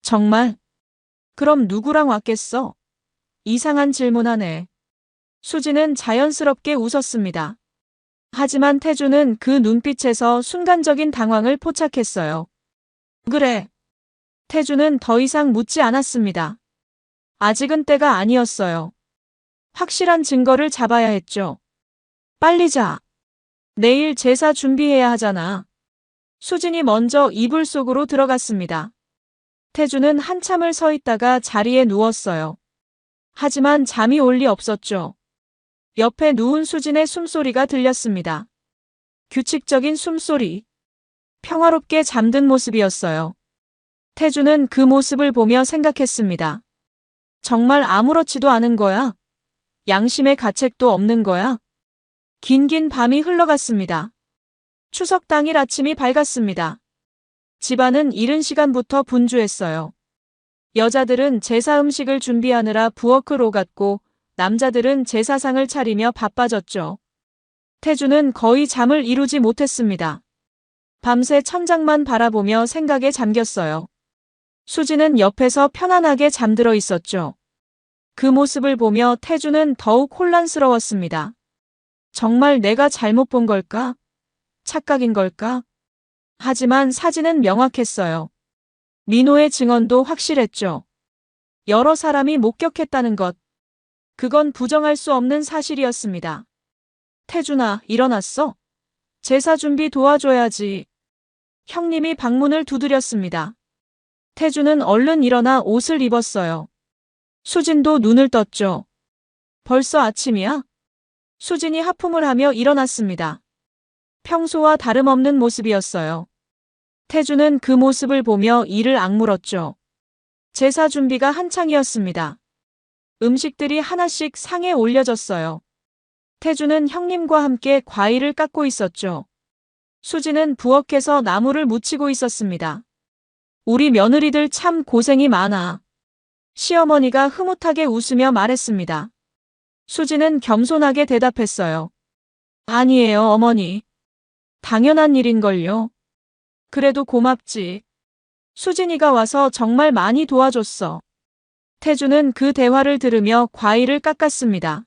정말? 그럼 누구랑 왔겠어? 이상한 질문하네. 수진은 자연스럽게 웃었습니다. 하지만 태주는 그 눈빛에서 순간적인 당황을 포착했어요. 그래. 태주는 더 이상 묻지 않았습니다. 아직은 때가 아니었어요. 확실한 증거를 잡아야 했죠. 빨리 자. 내일 제사 준비해야 하잖아. 수진이 먼저 이불 속으로 들어갔습니다. 태주는 한참을 서 있다가 자리에 누웠어요. 하지만 잠이 올 리 없었죠. 옆에 누운 수진의 숨소리가 들렸습니다. 규칙적인 숨소리. 평화롭게 잠든 모습이었어요. 태주는 그 모습을 보며 생각했습니다. 정말 아무렇지도 않은 거야? 양심의 가책도 없는 거야? 긴긴 밤이 흘러갔습니다. 추석 당일 아침이 밝았습니다. 집안은 이른 시간부터 분주했어요. 여자들은 제사 음식을 준비하느라 부엌으로 갔고 남자들은 제사상을 차리며 바빠졌죠. 태주는 거의 잠을 이루지 못했습니다. 밤새 천장만 바라보며 생각에 잠겼어요. 수지는 옆에서 편안하게 잠들어 있었죠. 그 모습을 보며 태주는 더욱 혼란스러웠습니다. 정말 내가 잘못 본 걸까? 착각인 걸까? 하지만 사진은 명확했어요. 민호의 증언도 확실했죠. 여러 사람이 목격했다는 것. 그건 부정할 수 없는 사실이었습니다. 태준아, 일어났어? 제사 준비 도와줘야지. 형님이 방문을 두드렸습니다. 태준은 얼른 일어나 옷을 입었어요. 수진도 눈을 떴죠. 벌써 아침이야? 수진이 하품을 하며 일어났습니다. 평소와 다름없는 모습이었어요. 태주는 그 모습을 보며 이를 악물었죠. 제사 준비가 한창이었습니다. 음식들이 하나씩 상에 올려졌어요. 태주는 형님과 함께 과일을 깎고 있었죠. 수지는 부엌에서 나무를 묻히고 있었습니다. 우리 며느리들 참 고생이 많아. 시어머니가 흐뭇하게 웃으며 말했습니다. 수지는 겸손하게 대답했어요. 아니에요, 어머니. 당연한 일인걸요. 그래도 고맙지. 수진이가 와서 정말 많이 도와줬어. 태주는 그 대화를 들으며 과일을 깎았습니다.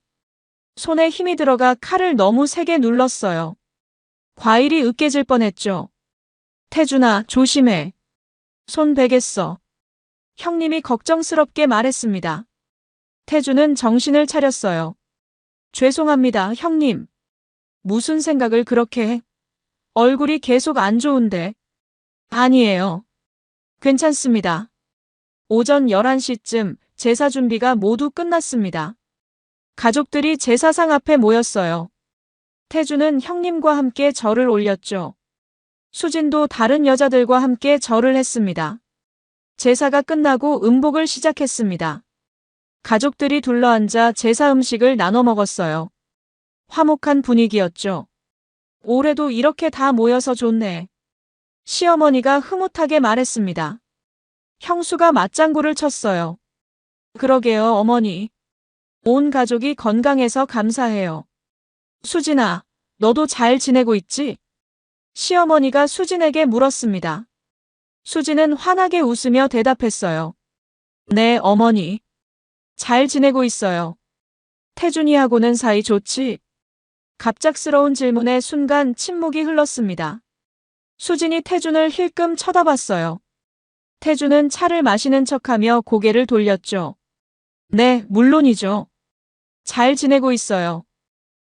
손에 힘이 들어가 칼을 너무 세게 눌렀어요. 과일이 으깨질 뻔했죠. 태준아, 조심해. 손 베겠어. 형님이 걱정스럽게 말했습니다. 태주는 정신을 차렸어요. 죄송합니다, 형님. 무슨 생각을 그렇게 해? 얼굴이 계속 안 좋은데. 아니에요. 괜찮습니다. 오전 11시쯤 제사 준비가 모두 끝났습니다. 가족들이 제사상 앞에 모였어요. 태주는 형님과 함께 절을 올렸죠. 수진도 다른 여자들과 함께 절을 했습니다. 제사가 끝나고 음복을 시작했습니다. 가족들이 둘러앉아 제사 음식을 나눠 먹었어요. 화목한 분위기였죠. 올해도 이렇게 다 모여서 좋네. 시어머니가 흐뭇하게 말했습니다. 형수가 맞장구를 쳤어요. 그러게요, 어머니. 온 가족이 건강해서 감사해요. 수진아, 너도 잘 지내고 있지? 시어머니가 수진에게 물었습니다. 수진은 환하게 웃으며 대답했어요. 네, 어머니. 잘 지내고 있어요. 태준이하고는 사이 좋지? 갑작스러운 질문에 순간 침묵이 흘렀습니다. 수진이 태준을 힐끔 쳐다봤어요. 태준은 차를 마시는 척하며 고개를 돌렸죠. 네, 물론이죠. 잘 지내고 있어요.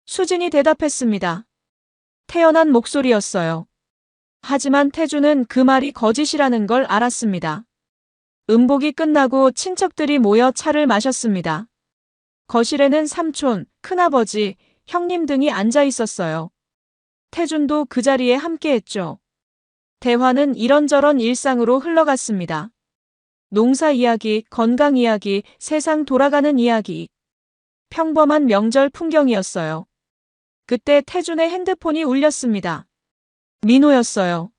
수진이 대답했습니다. 태연한 목소리였어요. 하지만 태준은 그 말이 거짓이라는 걸 알았습니다. 음복이 끝나고 친척들이 모여 차를 마셨습니다. 거실에는 삼촌, 큰아버지, 형님 등이 앉아 있었어요. 태준도 그 자리에 함께했죠. 대화는 이런저런 일상으로 흘러갔습니다. 농사 이야기, 건강 이야기, 세상 돌아가는 이야기. 평범한 명절 풍경이었어요. 그때 태준의 핸드폰이 울렸습니다. 민호였어요.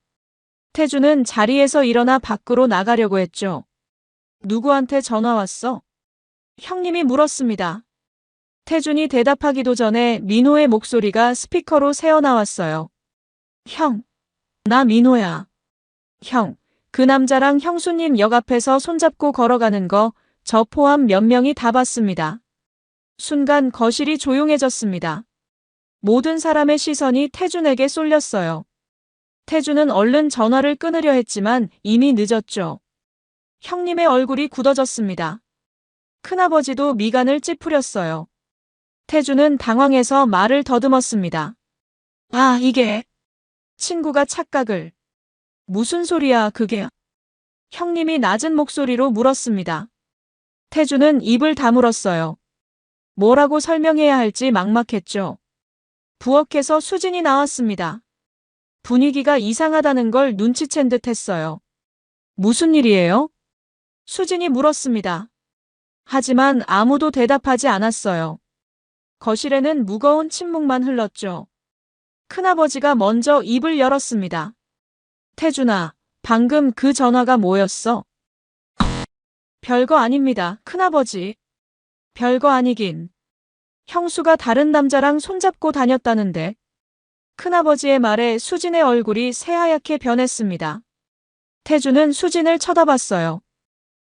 태준은 자리에서 일어나 밖으로 나가려고 했죠. 누구한테 전화 왔어? 형님이 물었습니다. 태준이 대답하기도 전에 민호의 목소리가 스피커로 새어나왔어요. 형, 나 민호야. 형, 그 남자랑 형수님 역 앞에서 손잡고 걸어가는 거 저 포함 몇 명이 다 봤습니다. 순간 거실이 조용해졌습니다. 모든 사람의 시선이 태준에게 쏠렸어요. 태준은 얼른 전화를 끊으려 했지만 이미 늦었죠. 형님의 얼굴이 굳어졌습니다. 큰아버지도 미간을 찌푸렸어요. 태준은 당황해서 말을 더듬었습니다. 아, 이게... 친구가 착각을... 무슨 소리야, 그게... 형님이 낮은 목소리로 물었습니다. 태준은 입을 다물었어요. 뭐라고 설명해야 할지 막막했죠. 부엌에서 수진이 나왔습니다. 분위기가 이상하다는 걸 눈치챈 듯 했어요. 무슨 일이에요? 수진이 물었습니다. 하지만 아무도 대답하지 않았어요. 거실에는 무거운 침묵만 흘렀죠. 큰아버지가 먼저 입을 열었습니다. 태준아, 방금 그 전화가 뭐였어? 별거 아닙니다, 큰아버지. 별거 아니긴. 형수가 다른 남자랑 손잡고 다녔다는데. 큰아버지의 말에 수진의 얼굴이 새하얗게 변했습니다. 태준은 수진을 쳐다봤어요.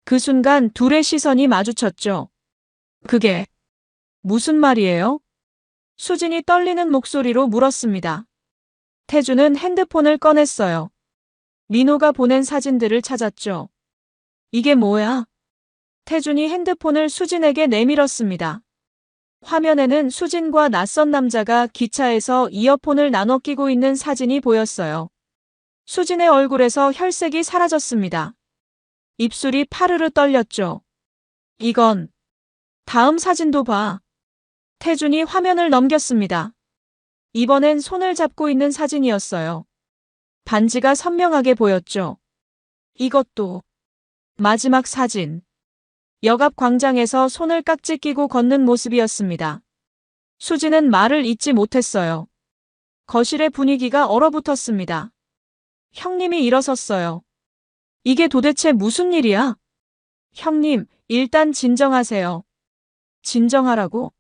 그 순간 둘의 시선이 마주쳤죠. 그게 무슨 말이에요? 수진이 떨리는 목소리로 물었습니다. 태준은 핸드폰을 꺼냈어요. 민호가 보낸 사진들을 찾았죠. 이게 뭐야? 태준이 핸드폰을 수진에게 내밀었습니다. 화면에는 수진과 낯선 남자가 기차에서 이어폰을 나눠 끼고 있는 사진이 보였어요. 수진의 얼굴에서 혈색이 사라졌습니다. 입술이 파르르 떨렸죠. 이건... 다음 사진도 봐. 태준이 화면을 넘겼습니다. 이번엔 손을 잡고 있는 사진이었어요. 반지가 선명하게 보였죠. 이것도... 마지막 사진. 역 앞 광장에서 손을 깍지 끼고 걷는 모습이었습니다. 수지는 말을 잇지 못했어요. 거실의 분위기가 얼어붙었습니다. 형님이 일어섰어요. 이게 도대체 무슨 일이야? 형님, 일단 진정하세요. 진정하라고?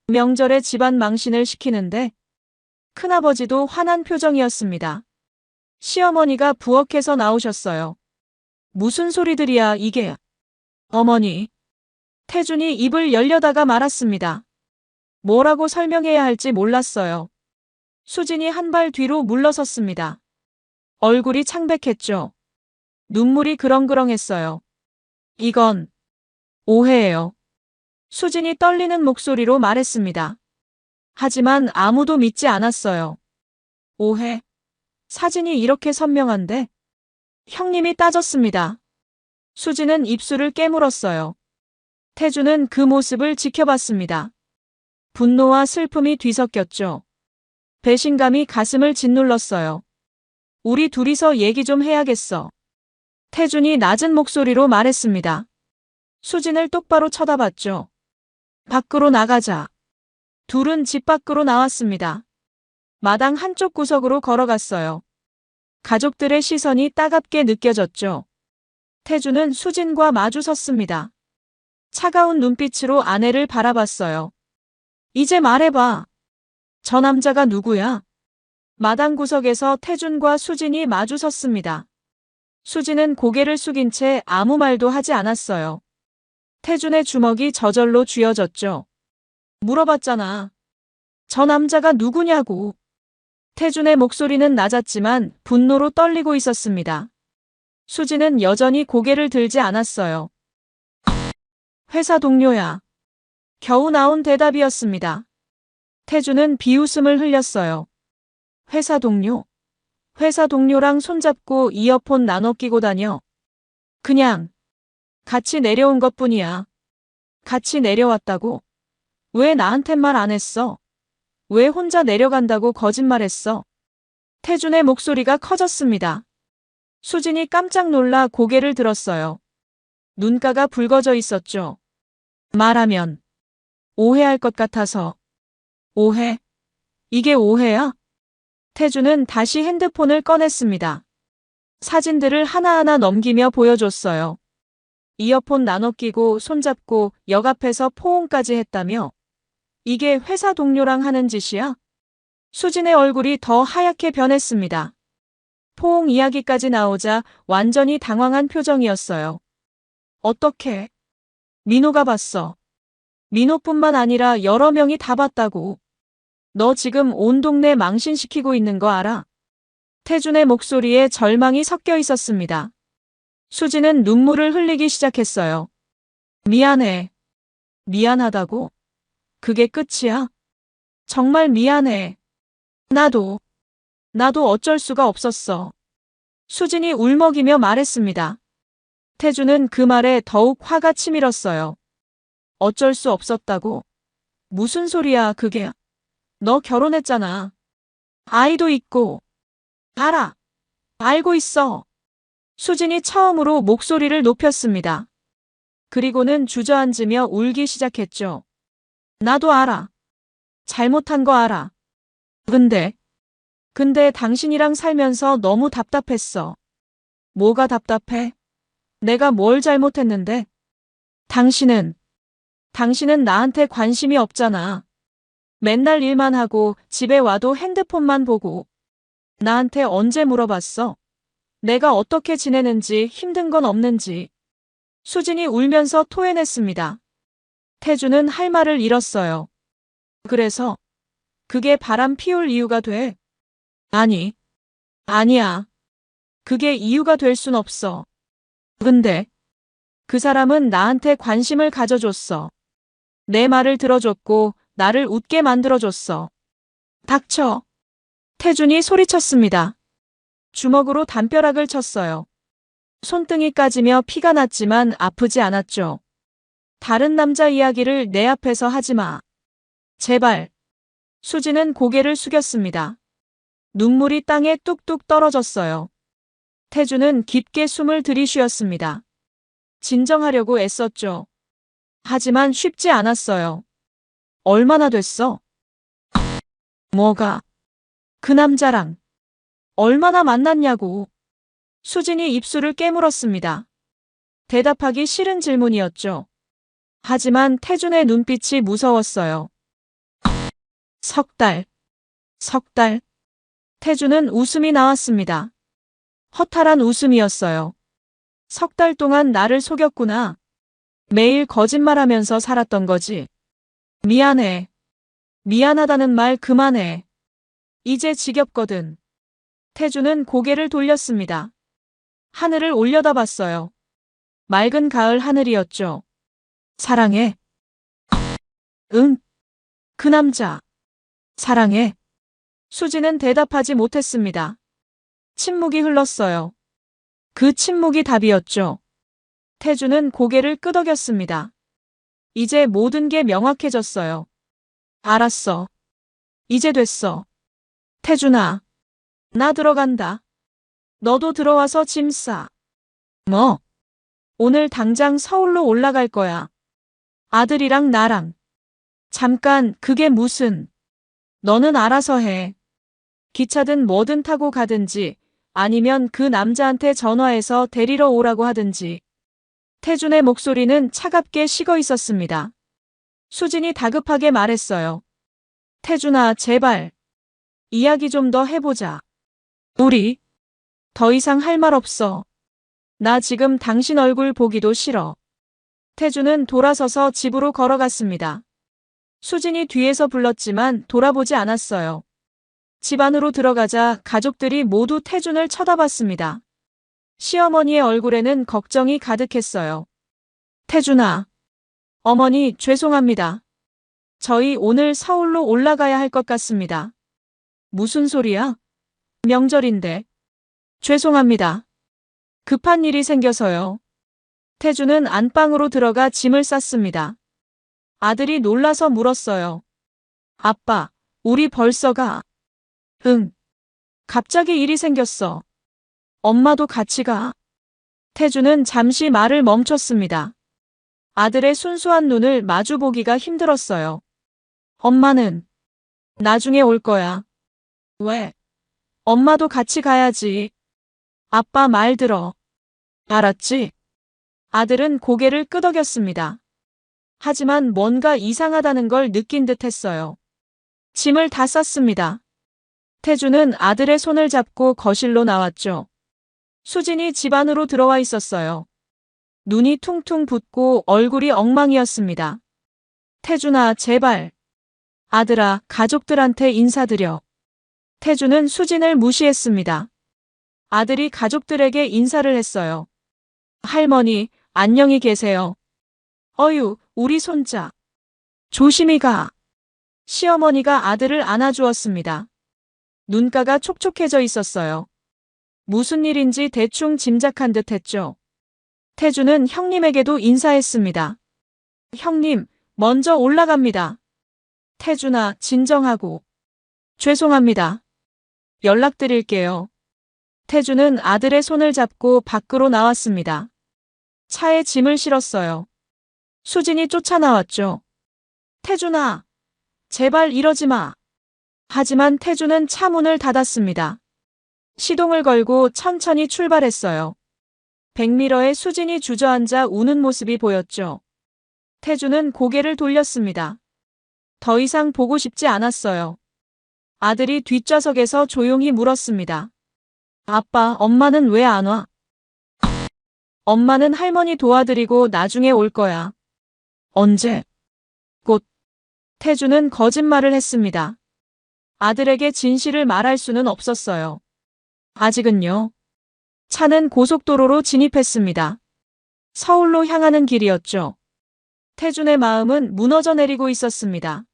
명절에 집안 망신을 시키는데 큰아버지도 화난 표정이었습니다. 시어머니가 부엌에서 나오셨어요. 무슨 소리들이야 이게? 어머니. 태준이 입을 열려다가 말았습니다. 뭐라고 설명해야 할지 몰랐어요. 수진이 한 발 뒤로 물러섰습니다. 얼굴이 창백했죠. 눈물이 그렁그렁했어요. 이건 오해예요. 수진이 떨리는 목소리로 말했습니다. 하지만 아무도 믿지 않았어요. 오해? 사진이 이렇게 선명한데? 형님이 따졌습니다. 수진은 입술을 깨물었어요. 태주는 그 모습을 지켜봤습니다. 분노와 슬픔이 뒤섞였죠. 배신감이 가슴을 짓눌렀어요. 우리 둘이서 얘기 좀 해야겠어. 태준이 낮은 목소리로 말했습니다. 수진을 똑바로 쳐다봤죠. 밖으로 나가자. 둘은 집 밖으로 나왔습니다. 마당 한쪽 구석으로 걸어갔어요. 가족들의 시선이 따갑게 느껴졌죠. 태주는 수진과 마주 섰습니다. 차가운 눈빛으로 아내를 바라봤어요. 이제 말해봐. 저 남자가 누구야? 마당 구석에서 태준과 수진이 마주 섰습니다. 수진은 고개를 숙인 채 아무 말도 하지 않았어요. 태준의 주먹이 저절로 쥐어졌죠. 물어봤잖아. 저 남자가 누구냐고. 태준의 목소리는 낮았지만 분노로 떨리고 있었습니다. 수진은 여전히 고개를 들지 않았어요. 회사 동료야. 겨우 나온 대답이었습니다. 태준은 비웃음을 흘렸어요. 회사 동료? 회사 동료랑 손잡고 이어폰 나눠 끼고 다녀. 그냥 같이 내려온 것뿐이야. 같이 내려왔다고? 왜 나한텐 말 안 했어? 왜 혼자 내려간다고 거짓말했어? 태준의 목소리가 커졌습니다. 수진이 깜짝 놀라 고개를 들었어요. 눈가가 붉어져 있었죠. 말하면 오해할 것 같아서. 오해? 이게 오해야? 태준은 다시 핸드폰을 꺼냈습니다. 사진들을 하나하나 넘기며 보여줬어요. 이어폰 나눠 끼고 손잡고 역 앞에서 포옹까지 했다며? 이게 회사 동료랑 하는 짓이야? 수진의 얼굴이 더 하얗게 변했습니다. 포옹 이야기까지 나오자 완전히 당황한 표정이었어요. 어떻게? 민호가 봤어. 민호뿐만 아니라 여러 명이 다 봤다고. 너 지금 온 동네 망신시키고 있는 거 알아? 태준의 목소리에 절망이 섞여 있었습니다. 수진은 눈물을 흘리기 시작했어요. 미안해. 미안하다고? 그게 끝이야? 정말 미안해. 나도 어쩔 수가 없었어. 수진이 울먹이며 말했습니다. 태준은 그 말에 더욱 화가 치밀었어요. 어쩔 수 없었다고? 무슨 소리야 그게? 너 결혼했잖아. 아이도 있고. 알아. 알고 있어. 수진이 처음으로 목소리를 높였습니다. 그리고는 주저앉으며 울기 시작했죠. 나도 알아. 잘못한 거 알아. 근데 당신이랑 살면서 너무 답답했어. 뭐가 답답해? 내가 뭘 잘못했는데? 당신은 나한테 관심이 없잖아. 맨날 일만 하고 집에 와도 핸드폰만 보고. 나한테 언제 물어봤어? 내가 어떻게 지내는지 힘든 건 없는지. 수진이 울면서 토해냈습니다. 태주는 할 말을 잃었어요. 그래서 그게 바람 피울 이유가 돼? 아니야. 그게 이유가 될 순 없어. 근데 그 사람은 나한테 관심을 가져줬어. 내 말을 들어줬고 나를 웃게 만들어줬어. 닥쳐. 태준이 소리쳤습니다. 주먹으로 담벼락을 쳤어요. 손등이 까지며 피가 났지만 아프지 않았죠. 다른 남자 이야기를 내 앞에서 하지 마. 제발. 수지는 고개를 숙였습니다. 눈물이 땅에 뚝뚝 떨어졌어요. 태주는 깊게 숨을 들이쉬었습니다. 진정하려고 애썼죠. 하지만 쉽지 않았어요. 얼마나 됐어? 뭐가? 그 남자랑 얼마나 만났냐고. 수진이 입술을 깨물었습니다. 대답하기 싫은 질문이었죠. 하지만 태준의 눈빛이 무서웠어요. 석 달. 석 달. 태준은 웃음이 나왔습니다. 허탈한 웃음이었어요. 석 달 동안 나를 속였구나. 매일 거짓말하면서 살았던 거지. 미안해. 미안하다는 말 그만해. 이제 지겹거든. 태준은 고개를 돌렸습니다. 하늘을 올려다봤어요. 맑은 가을 하늘이었죠. 사랑해. 응. 그 남자. 사랑해. 수지는 대답하지 못했습니다. 침묵이 흘렀어요. 그 침묵이 답이었죠. 태준은 고개를 끄덕였습니다. 이제 모든 게 명확해졌어요. 알았어. 이제 됐어. 태준아. 나 들어간다. 너도 들어와서 짐 싸. 뭐? 오늘 당장 서울로 올라갈 거야. 아들이랑 나랑. 잠깐, 그게 무슨. 너는 알아서 해. 기차든 뭐든 타고 가든지 아니면 그 남자한테 전화해서 데리러 오라고 하든지. 태준의 목소리는 차갑게 식어 있었습니다. 수진이 다급하게 말했어요. 태준아, 제발. 이야기 좀 더 해보자. 우리 더 이상 할 말 없어. 나 지금 당신 얼굴 보기도 싫어. 태준은 돌아서서 집으로 걸어갔습니다. 수진이 뒤에서 불렀지만 돌아보지 않았어요. 집 안으로 들어가자 가족들이 모두 태준을 쳐다봤습니다. 시어머니의 얼굴에는 걱정이 가득했어요. 태준아. 어머니, 죄송합니다. 저희 오늘 서울로 올라가야 할 것 같습니다. 무슨 소리야? 명절인데. 죄송합니다. 급한 일이 생겨서요. 태준은 안방으로 들어가 짐을 쌌습니다. 아들이 놀라서 물었어요. 아빠, 우리 벌써 가? 응. 갑자기 일이 생겼어. 엄마도 같이 가. 태준은 잠시 말을 멈췄습니다. 아들의 순수한 눈을 마주보기가 힘들었어요. 엄마는 나중에 올 거야. 왜? 엄마도 같이 가야지. 아빠 말 들어. 알았지? 아들은 고개를 끄덕였습니다. 하지만 뭔가 이상하다는 걸 느낀 듯 했어요. 짐을 다 쌌습니다. 태준은 아들의 손을 잡고 거실로 나왔죠. 수진이 집 안으로 들어와 있었어요. 눈이 퉁퉁 붓고 얼굴이 엉망이었습니다. 태준아, 제발. 아들아, 가족들한테 인사드려. 태준은 수진을 무시했습니다. 아들이 가족들에게 인사를 했어요. 할머니, 안녕히 계세요. 어휴, 우리 손자. 조심히 가. 시어머니가 아들을 안아주었습니다. 눈가가 촉촉해져 있었어요. 무슨 일인지 대충 짐작한 듯 했죠. 태준은 형님에게도 인사했습니다. 형님, 먼저 올라갑니다. 태준아, 진정하고. 죄송합니다. 연락드릴게요. 태준은 아들의 손을 잡고 밖으로 나왔습니다. 차에 짐을 실었어요. 수진이 쫓아나왔죠. 태준아, 제발 이러지 마. 하지만 태준은 차 문을 닫았습니다. 시동을 걸고 천천히 출발했어요. 백미러에 수진이 주저앉아 우는 모습이 보였죠. 태준은 고개를 돌렸습니다. 더 이상 보고 싶지 않았어요. 아들이 뒷좌석에서 조용히 물었습니다. 아빠, 엄마는 왜 안 와? 엄마는 할머니 도와드리고 나중에 올 거야. 언제? 곧. 태준은 거짓말을 했습니다. 아들에게 진실을 말할 수는 없었어요. 아직은요. 차는 고속도로로 진입했습니다. 서울로 향하는 길이었죠. 태준의 마음은 무너져 내리고 있었습니다.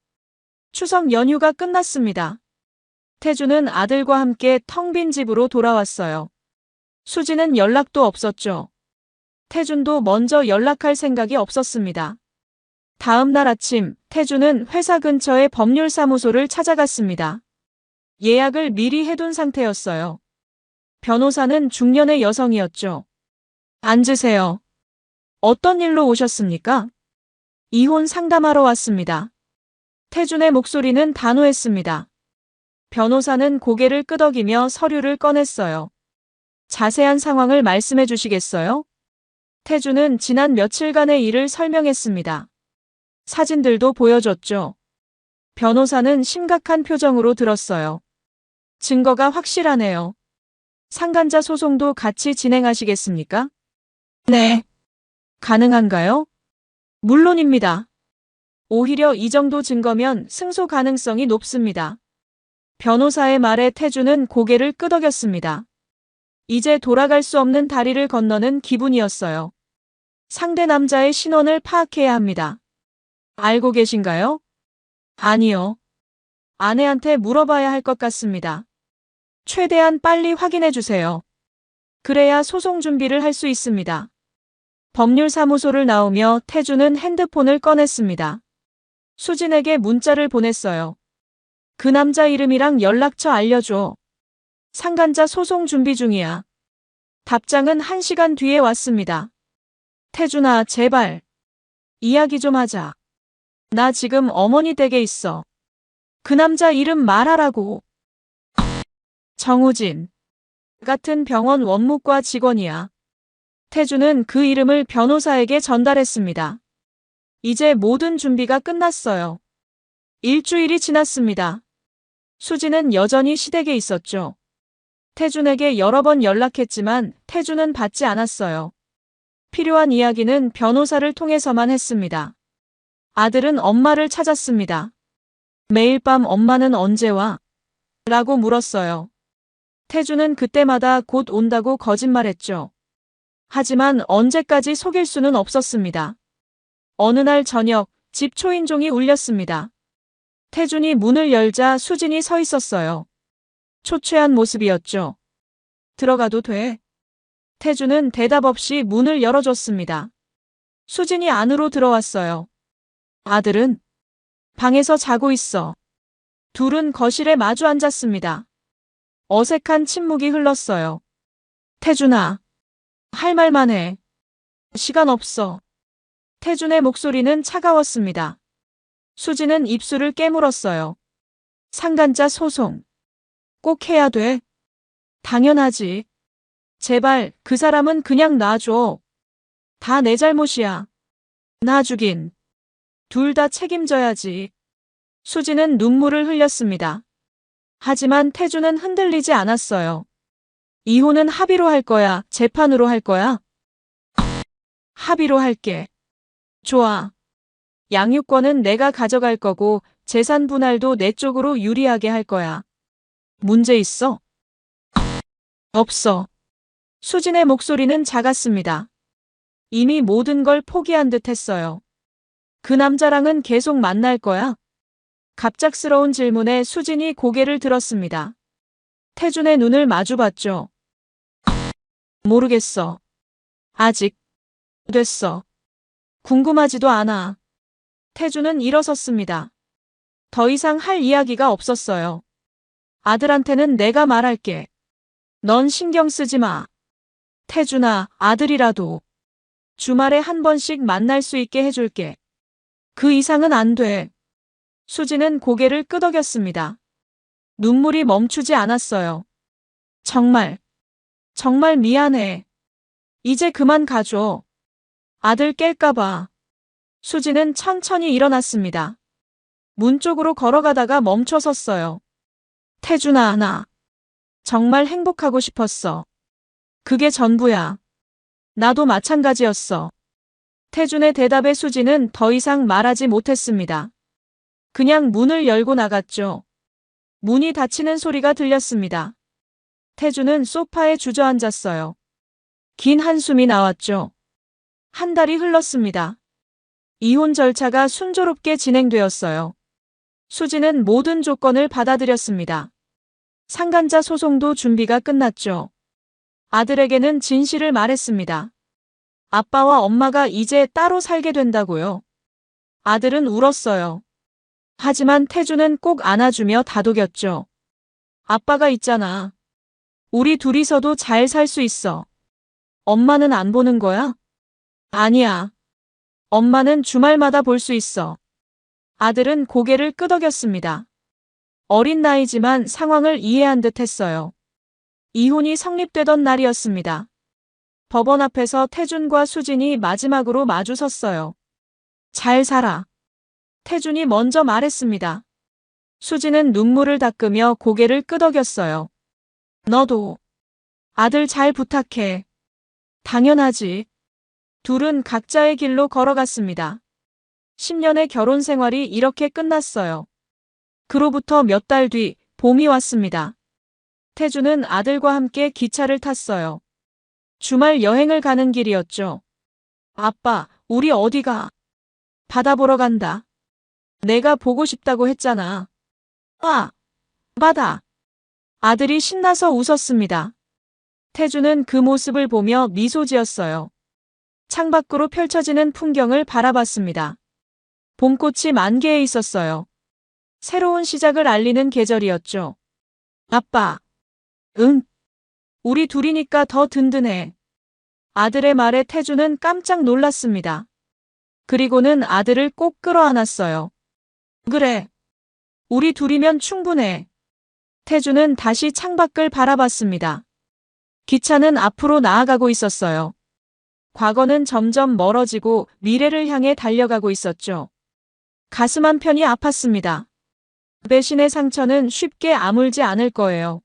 추석 연휴가 끝났습니다. 태준은 아들과 함께 텅 빈 집으로 돌아왔어요. 수지는 연락도 없었죠. 태준도 먼저 연락할 생각이 없었습니다. 다음 날 아침, 태준은 회사 근처의 법률사무소를 찾아갔습니다. 예약을 미리 해둔 상태였어요. 변호사는 중년의 여성이었죠. 앉으세요. 어떤 일로 오셨습니까? 이혼 상담하러 왔습니다. 태준의 목소리는 단호했습니다. 변호사는 고개를 끄덕이며 서류를 꺼냈어요. 자세한 상황을 말씀해 주시겠어요? 태주는 지난 며칠간의 일을 설명했습니다. 사진들도 보여줬죠. 변호사는 심각한 표정으로 들었어요. 증거가 확실하네요. 상간자 소송도 같이 진행하시겠습니까? 네. 가능한가요? 물론입니다. 오히려 이 정도 증거면 승소 가능성이 높습니다. 변호사의 말에 태주는 고개를 끄덕였습니다. 이제 돌아갈 수 없는 다리를 건너는 기분이었어요. 상대 남자의 신원을 파악해야 합니다. 알고 계신가요? 아니요. 아내한테 물어봐야 할 것 같습니다. 최대한 빨리 확인해 주세요. 그래야 소송 준비를 할 수 있습니다. 법률사무소를 나오며 태주는 핸드폰을 꺼냈습니다. 수진에게 문자를 보냈어요. 그 남자 이름이랑 연락처 알려줘. 상간자 소송 준비 중이야. 답장은 1시간 뒤에 왔습니다. 태준아, 제발. 이야기 좀 하자. 나 지금 어머니 댁에 있어. 그 남자 이름 말하라고. 정우진. 같은 병원 원무과 직원이야. 태주는 그 이름을 변호사에게 전달했습니다. 이제 모든 준비가 끝났어요. 일주일이 지났습니다. 수진은 여전히 시댁에 있었죠. 태준에게 여러 번 연락했지만 태준은 받지 않았어요. 필요한 이야기는 변호사를 통해서만 했습니다. 아들은 엄마를 찾았습니다. 매일 밤 엄마는 언제 와? 라고 물었어요. 태준은 그때마다 곧 온다고 거짓말했죠. 하지만 언제까지 속일 수는 없었습니다. 어느 날 저녁, 집 초인종이 울렸습니다. 태준이 문을 열자 수진이 서 있었어요. 초췌한 모습이었죠. 들어가도 돼? 태준은 대답 없이 문을 열어줬습니다. 수진이 안으로 들어왔어요. 아들은 방에서 자고 있어. 둘은 거실에 마주 앉았습니다. 어색한 침묵이 흘렀어요. 태준아, 할 말만 해. 시간 없어. 태준의 목소리는 차가웠습니다. 수진은 입술을 깨물었어요. 상간자 소송. 꼭 해야 돼. 당연하지. 제발 그 사람은 그냥 놔줘. 다 내 잘못이야. 놔주긴. 둘 다 책임져야지. 수진은 눈물을 흘렸습니다. 하지만 태준은 흔들리지 않았어요. 이혼은 합의로 할 거야, 재판으로 할 거야? 합의로 할게. 좋아. 양육권은 내가 가져갈 거고 재산 분할도 내 쪽으로 유리하게 할 거야. 문제 있어? 없어. 수진의 목소리는 작았습니다. 이미 모든 걸 포기한 듯 했어요. 그 남자랑은 계속 만날 거야? 갑작스러운 질문에 수진이 고개를 들었습니다. 태준의 눈을 마주봤죠. 모르겠어. 아직. 됐어. 궁금하지도 않아. 태준은 일어섰습니다. 더 이상 할 이야기가 없었어요. 아들한테는 내가 말할게. 넌 신경 쓰지 마. 태준아, 아들이라도 주말에 한 번씩 만날 수 있게 해줄게. 그 이상은 안 돼. 수진은 고개를 끄덕였습니다. 눈물이 멈추지 않았어요. 정말 미안해. 이제 그만 가줘. 아들 깰까봐. 수진은 천천히 일어났습니다. 문 쪽으로 걸어가다가 멈춰 섰어요. 태준아, 나 정말 행복하고 싶었어. 그게 전부야. 나도 마찬가지였어. 태준의 대답에 수진은 더 이상 말하지 못했습니다. 그냥 문을 열고 나갔죠. 문이 닫히는 소리가 들렸습니다. 태준은 소파에 주저앉았어요. 긴 한숨이 나왔죠. 한 달이 흘렀습니다. 이혼 절차가 순조롭게 진행되었어요. 수진은 모든 조건을 받아들였습니다. 상간자 소송도 준비가 끝났죠. 아들에게는 진실을 말했습니다. 아빠와 엄마가 이제 따로 살게 된다고요. 아들은 울었어요. 하지만 태준은 꼭 안아주며 다독였죠. 아빠가 있잖아. 우리 둘이서도 잘 살 수 있어. 엄마는 안 보는 거야? 아니야. 엄마는 주말마다 볼 수 있어. 아들은 고개를 끄덕였습니다. 어린 나이지만 상황을 이해한 듯 했어요. 이혼이 성립되던 날이었습니다. 법원 앞에서 태준과 수진이 마지막으로 마주섰어요. 잘 살아. 태준이 먼저 말했습니다. 수진은 눈물을 닦으며 고개를 끄덕였어요. 너도 아들 잘 부탁해. 당연하지. 둘은 각자의 길로 걸어갔습니다. 10년의 결혼 생활이 이렇게 끝났어요. 그로부터 몇 달 뒤 봄이 왔습니다. 태주는 아들과 함께 기차를 탔어요. 주말 여행을 가는 길이었죠. 아빠, 우리 어디 가? 바다 보러 간다. 내가 보고 싶다고 했잖아. 아, 바다. 아들이 신나서 웃었습니다. 태주는 그 모습을 보며 미소 지었어요. 창밖으로 펼쳐지는 풍경을 바라봤습니다. 봄꽃이 만개해 있었어요. 새로운 시작을 알리는 계절이었죠. 아빠. 응. 우리 둘이니까 더 든든해. 아들의 말에 태주는 깜짝 놀랐습니다. 그리고는 아들을 꼭 끌어안았어요. 그래. 우리 둘이면 충분해. 태주는 다시 창밖을 바라봤습니다. 기차는 앞으로 나아가고 있었어요. 과거는 점점 멀어지고 미래를 향해 달려가고 있었죠. 가슴 한편이 아팠습니다. 배신의 상처는 쉽게 아물지 않을 거예요.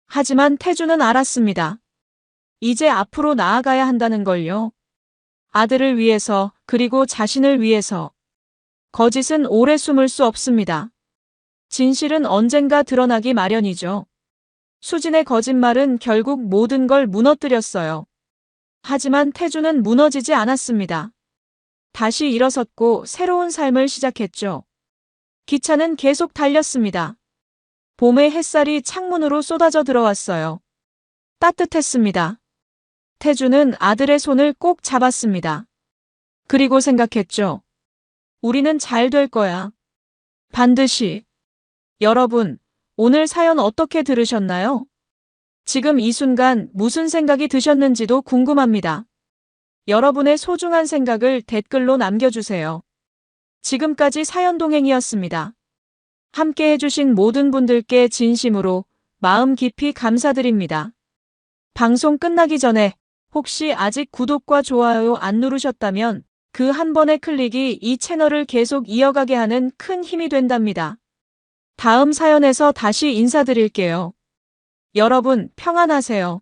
하지만 태주는 알았습니다. 이제 앞으로 나아가야 한다는 걸요. 아들을 위해서, 그리고 자신을 위해서. 거짓은 오래 숨을 수 없습니다. 진실은 언젠가 드러나기 마련이죠. 수진의 거짓말은 결국 모든 걸 무너뜨렸어요. 하지만 태주는 무너지지 않았습니다. 다시 일어섰고 새로운 삶을 시작했죠. 기차는 계속 달렸습니다. 봄의 햇살이 창문으로 쏟아져 들어왔어요. 따뜻했습니다. 태주는 아들의 손을 꼭 잡았습니다. 그리고 생각했죠. 우리는 잘 될 거야. 반드시. 여러분, 오늘 사연 어떻게 들으셨나요? 지금 이 순간 무슨 생각이 드셨는지도 궁금합니다. 여러분의 소중한 생각을 댓글로 남겨주세요. 지금까지 사연동행이었습니다. 함께 해주신 모든 분들께 진심으로 마음 깊이 감사드립니다. 방송 끝나기 전에 혹시 아직 구독과 좋아요 안 누르셨다면 그 한 번의 클릭이 이 채널을 계속 이어가게 하는 큰 힘이 된답니다. 다음 사연에서 다시 인사드릴게요. 여러분 평안하세요.